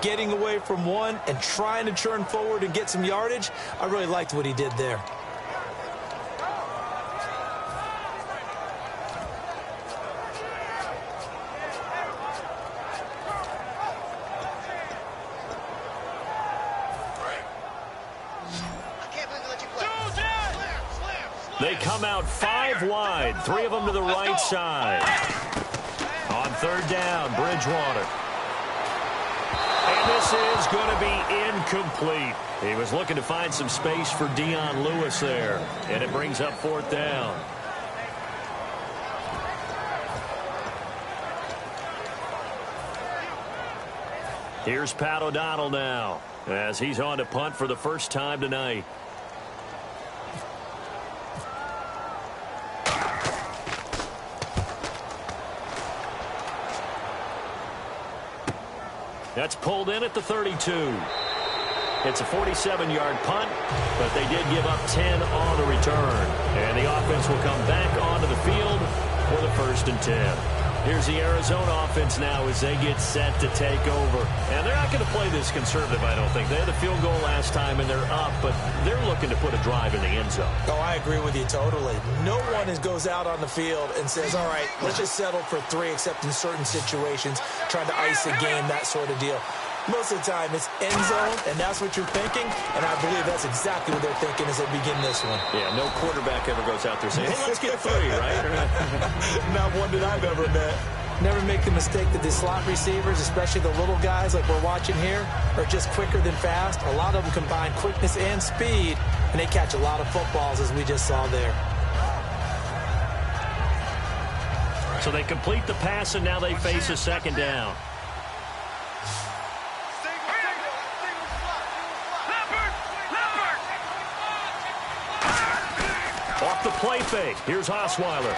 getting away from one and trying to churn forward and get some yardage, I really liked what he did there. They come out 5 wide, 3 of them to the right side. On 3rd down, Bridgewater. And this is going to be incomplete. He was looking to find some space for Dion Lewis there. And it brings up 4th down. Here's Pat O'Donnell now as he's on to punt for the first time tonight. That's pulled in at the 32. It's a 47-yard punt, but they did give up 10 on the return. And the offense will come back onto the field for the 1st and 10. Here's the Arizona offense now as they get set to take over. And they're not going to play this conservative, I don't think. They had the field goal last time, and they're up, but they're looking to put a drive in the end zone. Oh, I agree with you totally. No one goes out on the field and says, all right, let's just settle for 3, except in certain situations, trying to ice a game, that sort of deal. Most of the time, it's end zone, and that's what you're thinking, and I believe that's exactly what they're thinking as they begin this one. Yeah, no quarterback ever goes out there saying, hey, let's get 3, right? Not one that I've ever met. Never make the mistake that the slot receivers, especially the little guys like we're watching here, are just quicker than fast. A lot of them combine quickness and speed, and they catch a lot of footballs, as we just saw there. So they complete the pass, and now they face a second down. Off the play fake. Here's Osweiler.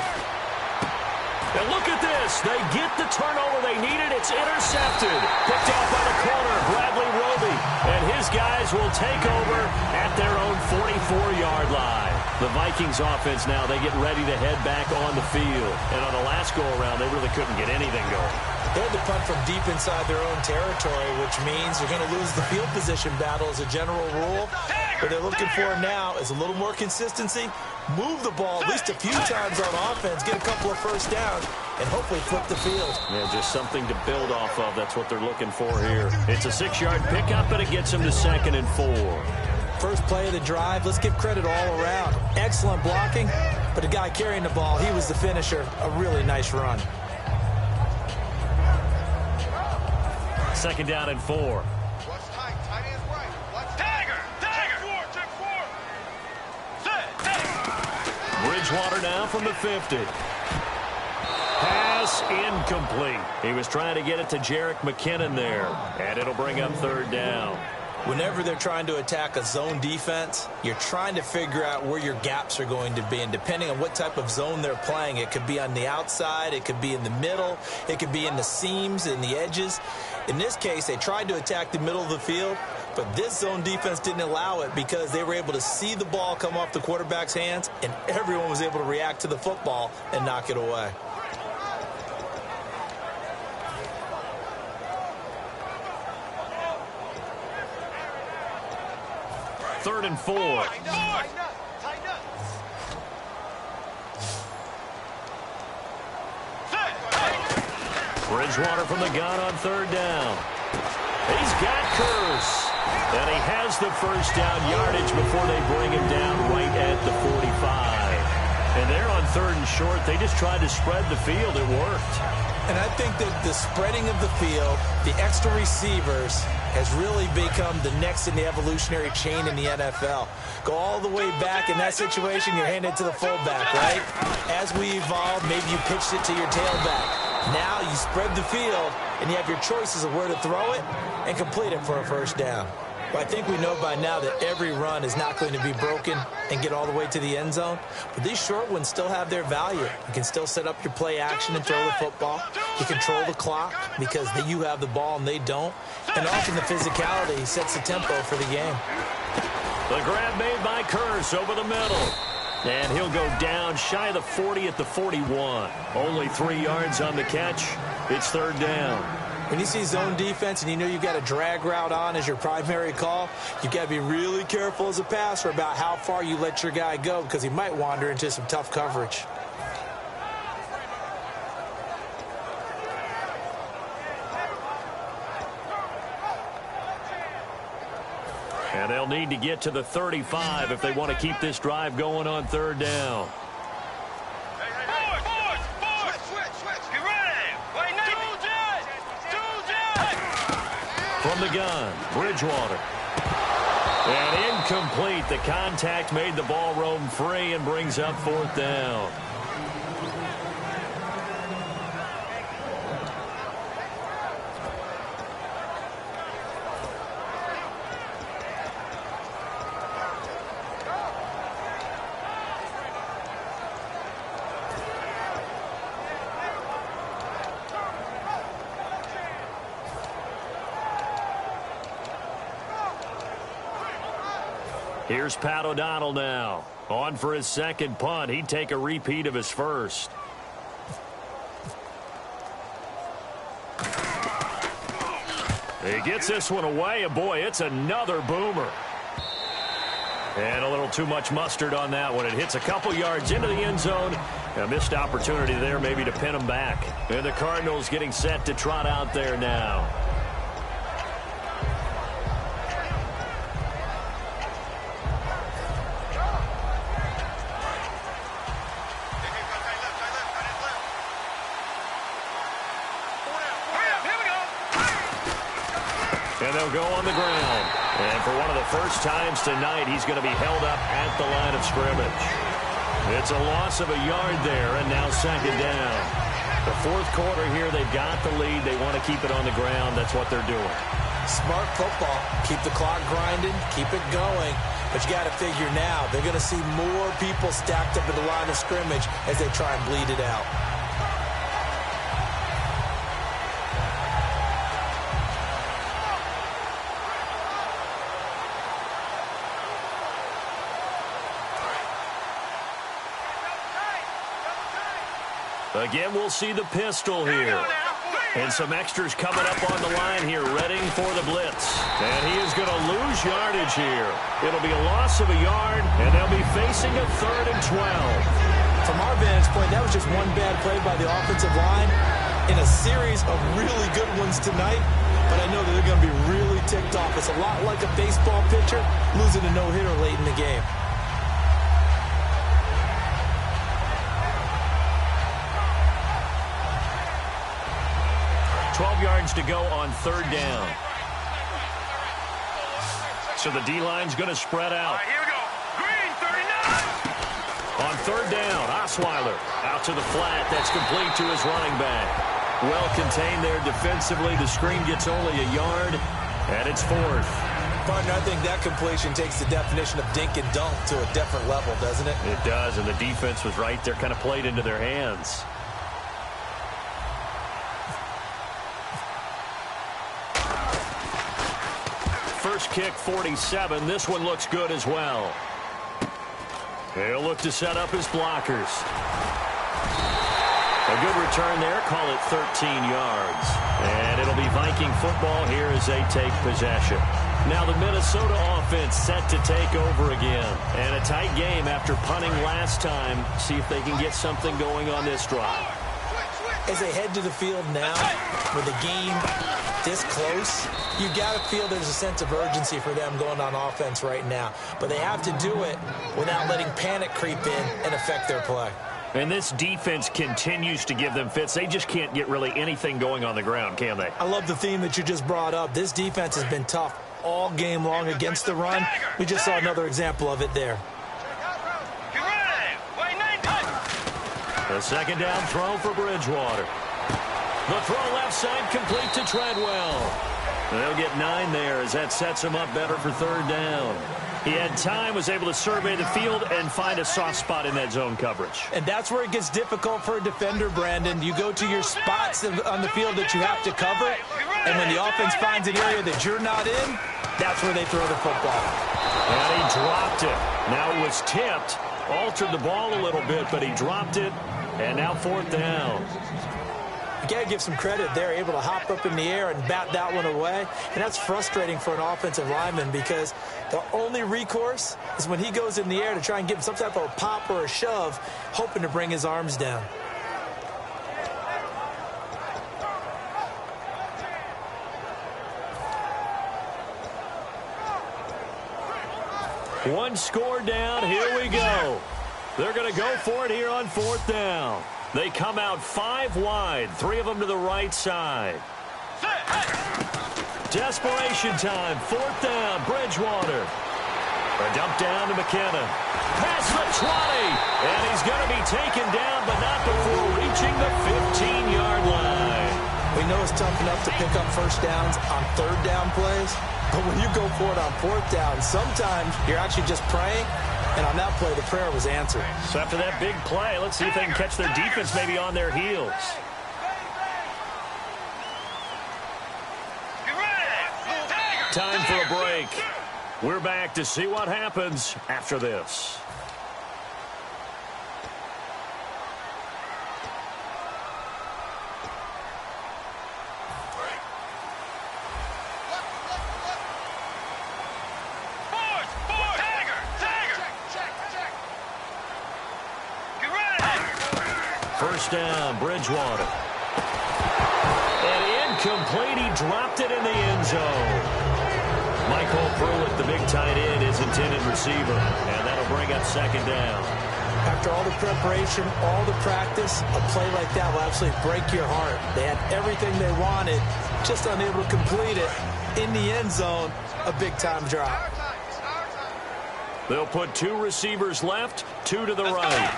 And look at this. They get the turnover they needed. It's intercepted. Picked off by the corner, Bradley Roby. And his guys will take over at their own 44-yard line. The Vikings offense now, they get ready to head back on the field. And on the last go-around, they really couldn't get anything going. They had to punt from deep inside their own territory, which means they're going to lose the field position battle as a general rule. What they're looking for now is a little more consistency, move the ball at least a few times on offense, get a couple of first downs, and hopefully flip the field. Yeah, just something to build off of. That's what they're looking for here. It's a 6-yard pickup, and it gets them to 2nd and 4. First play of the drive, let's give credit all around. Excellent blocking, but the guy carrying the ball, he was the finisher. A really nice run. 2nd down and 4. Bridgewater now from the 50. Pass incomplete. He was trying to get it to Jerick McKinnon there, and it'll bring up 3rd down. Whenever they're trying to attack a zone defense, you're trying to figure out where your gaps are going to be. And depending on what type of zone they're playing, it could be on the outside, it could be in the middle, it could be in the seams and the edges. In this case, they tried to attack the middle of the field, but this zone defense didn't allow it because they were able to see the ball come off the quarterback's hands, and everyone was able to react to the football and knock it away. Third and 4. Bridgewater from the gun on 3rd down. He's got Curse. And he has the first down yardage before they bring him down right at the 45. And they're on 3rd and short. They just tried to spread the field. It worked. And I think that the spreading of the field, the extra receivers, has really become the next in the evolutionary chain in the NFL. Go all the way back in that situation, you're handed to the fullback, right? As we evolve, maybe you pitched it to your tailback. Now you spread the field, and you have your choices of where to throw it and complete it for a first down. Well, I think we know by now that every run is not going to be broken and get all the way to the end zone. But these short ones still have their value. You can still set up your play action and throw the football. You control the clock because you have the ball and they don't. And often the physicality sets the tempo for the game. The grab made by Curse over the middle. And he'll go down shy of the 40 at the 41. Only 3 yards on the catch. It's 3rd down. When you see zone defense and you know you've got a drag route on as your primary call, you've got to be really careful as a passer about how far you let your guy go because he might wander into some tough coverage. And they'll need to get to the 35 if they want to keep this drive going on 3rd down. From the gun, Bridgewater. And incomplete. The contact made the ball roam free and brings up 4th down. Here's Pat O'Donnell now. On for his 2nd punt. He'd take a repeat of his first. He gets this one away, and boy, it's another boomer. And a little too much mustard on that one. It hits a couple yards into the end zone. A missed opportunity there maybe to pin him back. And the Cardinals getting set to trot out there now. He'll go on the ground. And for one of the first times tonight, he's going to be held up at the line of scrimmage. It's a loss of a yard there, and now second down. The fourth quarter here, they've got the lead. They want to keep it on the ground. That's what they're doing. Smart football. Keep the clock grinding. Keep it going. But you got to figure now, they're going to see more people stacked up at the line of scrimmage as they try and bleed it out. Again, we'll see the pistol here. And some extras coming up on the line here, readying for the blitz. And he is going to lose yardage here. It'll be a loss of a yard, and they'll be facing a 3rd and 12. From our vantage point, that was just one bad play by the offensive line in a series of really good ones tonight. But I know that they're going to be really ticked off. It's a lot like a baseball pitcher losing a no-hitter late in the game. 12 yards to go on 3rd down. So the D-line's going to spread out. Here we go. Green, 39. On 3rd down, Osweiler out to the flat. That's complete to his running back. Well contained there defensively. The screen gets only a yard, and it's 4th. Partner, I think that completion takes the definition of dink and dunk to a different level, doesn't it? It does, and the defense was right there, kind of played into their hands. First kick, 47. This one looks good as well. He'll look to set up his blockers. A good return there. Call it 13 yards. And it'll be Viking football here as they take possession. Now the Minnesota offense set to take over again. And a tight game after punting last time. See if they can get something going on this drive. As they head to the field now, with the game this close, you got to feel there's a sense of urgency for them going on offense right now. But they have to do it without letting panic creep in and affect their play. And this defense continues to give them fits. They just can't get really anything going on the ground, can they? I love the theme that you just brought up. This defense has been tough all game long against the run. We just saw another example of it there. The second down throw for Bridgewater. The throw left side complete to Treadwell. They'll get 9 there as that sets him up better for 3rd down. He had time, was able to survey the field and find a soft spot in that zone coverage. And that's where it gets difficult for a defender, Brandon. You go to your spots on the field that you have to cover, and when the offense finds an area that you're not in, that's where they throw the football. And he dropped it. Now it was tipped, altered the ball a little bit, but he dropped it, and now 4th down. You got to give some credit. They're able to hop up in the air and bat that one away. And that's frustrating for an offensive lineman because the only recourse is when he goes in the air to try and give him some type of a pop or a shove, hoping to bring his arms down. One score down. Here we go. They're going to go for it here on 4th down. They come out 5 wide, 3 of them to the right side. Desperation time, 4th down, Bridgewater. A dump down to McKenna. Past the 20, and he's going to be taken down, but not before reaching the 15-yard line. We know it's tough enough to pick up first downs on 3rd down plays, but when you go for it on 4th down, sometimes you're actually just praying. And on that play, the prayer was answered. So after that big play, let's see if they can catch their defense maybe on their heels. Time for a break. We're back to see what happens after this. First down, Bridgewater. And incomplete. He dropped it in the end zone. Michael Pruitt, the big tight end, is intended receiver. And that'll bring up 2nd down. After all the preparation, all the practice, a play like that will absolutely break your heart. They had everything they wanted, just unable to complete it. in the end zone, a big-time drop. They'll put 2 receivers left, 2 to the right.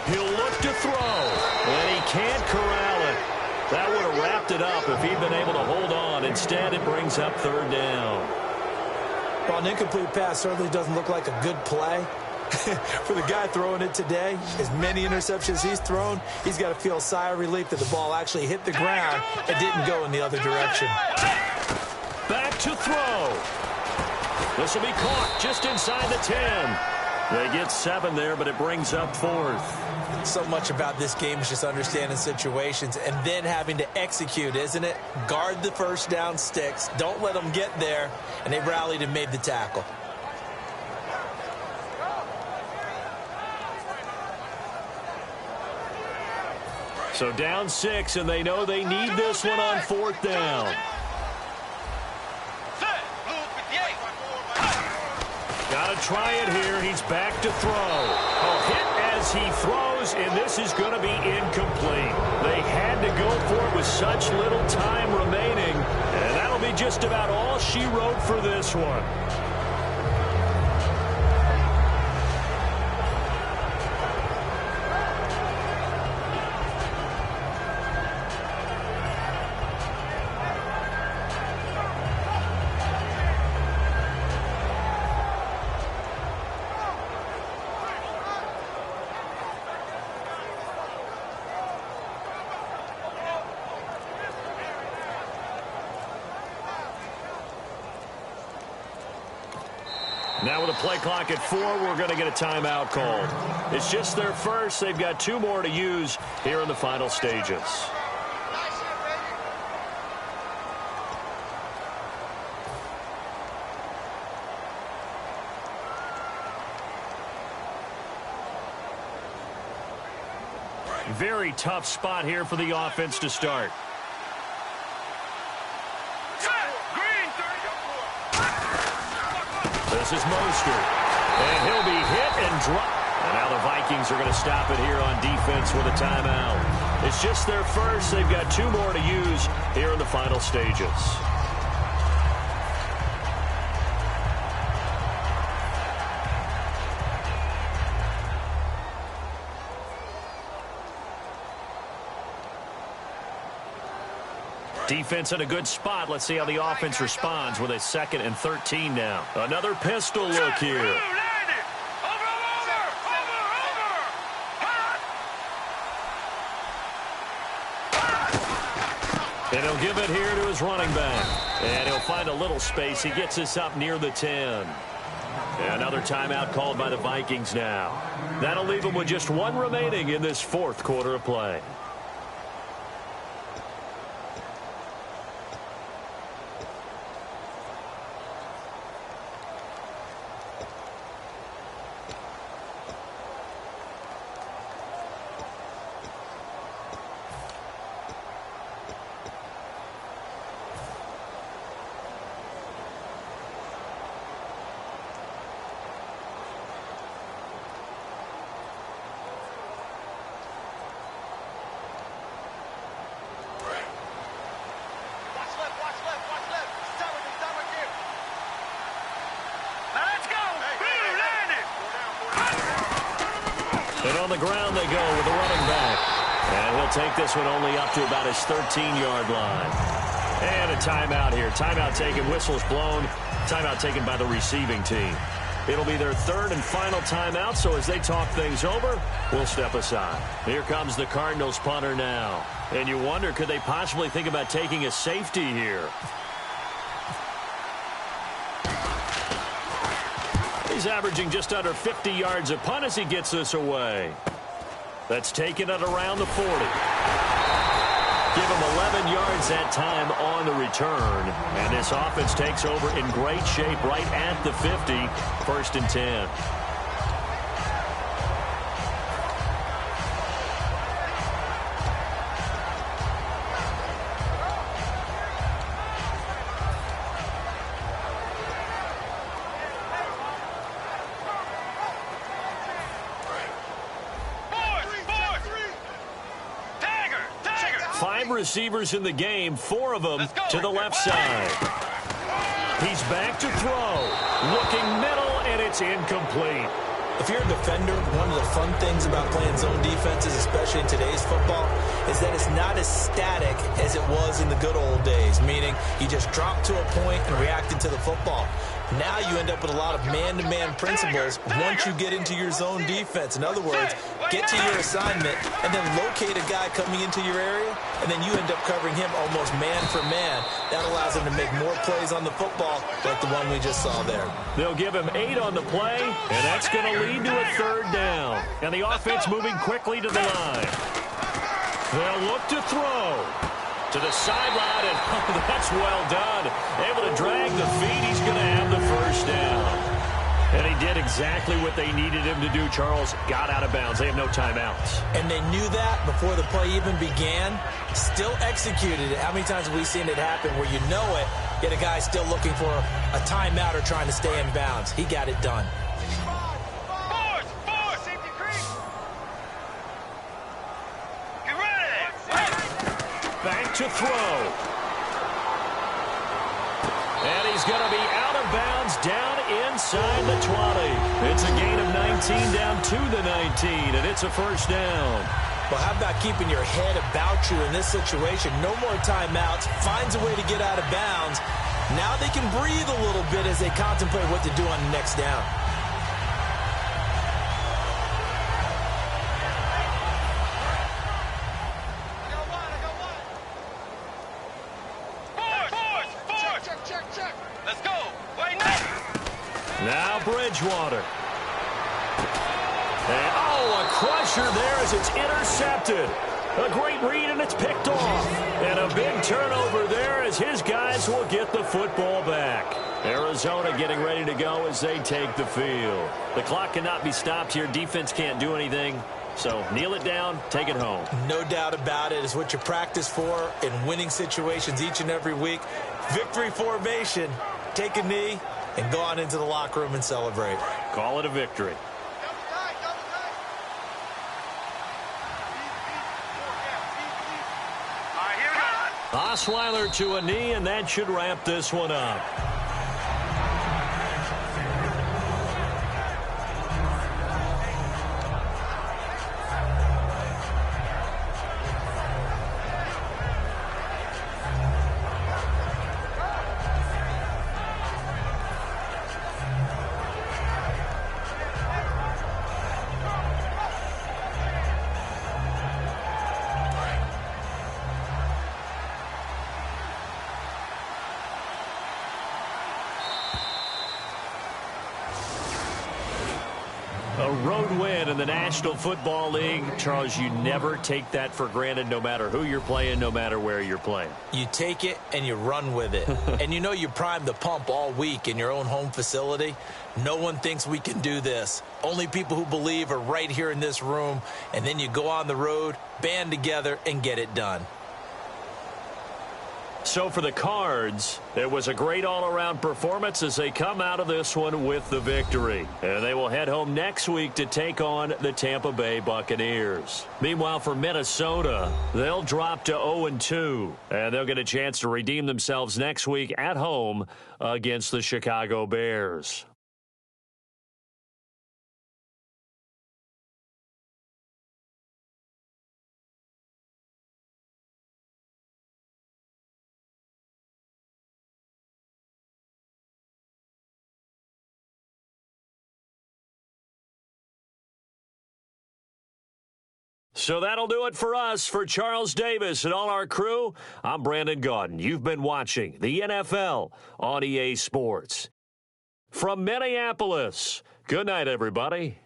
He'll look to throw, and he can't corral it. That would have wrapped it up if he'd been able to hold on. Instead, it brings up 3rd down. Well, an incomplete pass certainly doesn't look like a good play. For the guy throwing it today, as many interceptions he's thrown, he's got to feel a sigh of relief that the ball actually hit the ground and didn't go in the other direction. Back to throw. This will be caught just inside the 10. They get 7 there, but it brings up 4th. So much about this game is just understanding situations and then having to execute, isn't it? Guard the first down sticks. Don't let them get there. And they rallied and made the tackle. So down 6, and they know they need this one on 4th down. Got to try it here. He's back to throw. A hit as he throws, and this is going to be incomplete. They had to go for it with such little time remaining, and that'll be just about all she wrote for this one. Now with a play clock at 4, we're going to get a timeout called. It's just their first. They've got 2 more to use here in the final stages. Very tough spot here for the offense to start. This is Mostert, and he'll be hit and dropped. And now the Vikings are going to stop it here on defense with a timeout. It's just their first. They've got 2 more to use here in the final stages. Defense in a good spot. Let's see how the offense responds with a 2nd and 13 now. Another pistol look here. And he'll give it here to his running back. And he'll find a little space. He gets us up near the 10. Another timeout called by the Vikings now. That'll leave them with just 1 remaining in this 4th quarter of play. And on the ground they go with the running back. And he'll take this one only up to about his 13-yard line. And a timeout here. Timeout taken, whistles blown. Timeout taken by the receiving team. It'll be their 3rd and final timeout, so as they talk things over, we'll step aside. Here comes the Cardinals punter now. And you wonder, could they possibly think about taking a safety here? He's averaging just under 50 yards a punt as he gets this away. That's taken it around the 40. Give him 11 yards that time on the return. And this offense takes over in great shape right at the 50. 1st and 10. receivers in the game, 4 of them to the left side. He's back to throw. Looking middle, and it's incomplete. If you're a defender, one of the fun things about playing zone defenses, especially in today's football, is that it's not as static as it was in the good old days, meaning you just drop to a point and reacted to the football. Now you end up with a lot of man-to-man principles once you get into your zone defense. In other words, get to your assignment and then locate a guy coming into your area, and then you end up covering him almost man for man. That allows him to make more plays on the football like the one we just saw there. They'll give him 8 on the play, and that's going to lead to a 3rd down. And the offense moving quickly to the line. They'll look to throw. To the sideline, and that's well done. Able to drag the feet. He's going to have the 1st down. And he did exactly what they needed him to do. Charles got out of bounds. They have no timeouts. And they knew that before the play even began. Still executed it. How many times have we seen it happen where you know it, yet a guy still looking for a timeout or trying to stay in bounds? He got it done. Back to throw. And he's going to be out of bounds down inside the 20. It's a gain of 19 down to the 19, and it's a 1st down. Well, how about keeping your head about you in this situation? No more timeouts. Finds a way to get out of bounds. Now they can breathe a little bit as they contemplate what to do on the next down. Now Bridgewater. And, a crusher there as it's intercepted. A great read, and it's picked off. And a big turnover there as his guys will get the football back. Arizona getting ready to go as they take the field. The clock cannot be stopped here. Defense can't do anything. So kneel it down, take it home. No doubt about it. It's what you practice for in winning situations each and every week. Victory formation. Take a knee and go on into the locker room and celebrate. Call it a victory. Osweiler to a knee, and that should wrap this one up. A road win in the National Football League. Charles, you never take that for granted, no matter who you're playing, no matter where you're playing. You take it and you run with it. And you know you primed the pump all week in your own home facility. No one thinks we can do this. Only people who believe are right here in this room. And then you go on the road, band together, and get it done. So for the Cards, it was a great all-around performance as they come out of this one with the victory. And they will head home next week to take on the Tampa Bay Buccaneers. Meanwhile, for Minnesota, they'll drop to 0-2. And they'll get a chance to redeem themselves next week at home against the Chicago Bears. So that'll do it for us. For Charles Davis and all our crew, I'm Brandon Gaudin. You've been watching the NFL on EA Sports. From Minneapolis, good night, everybody.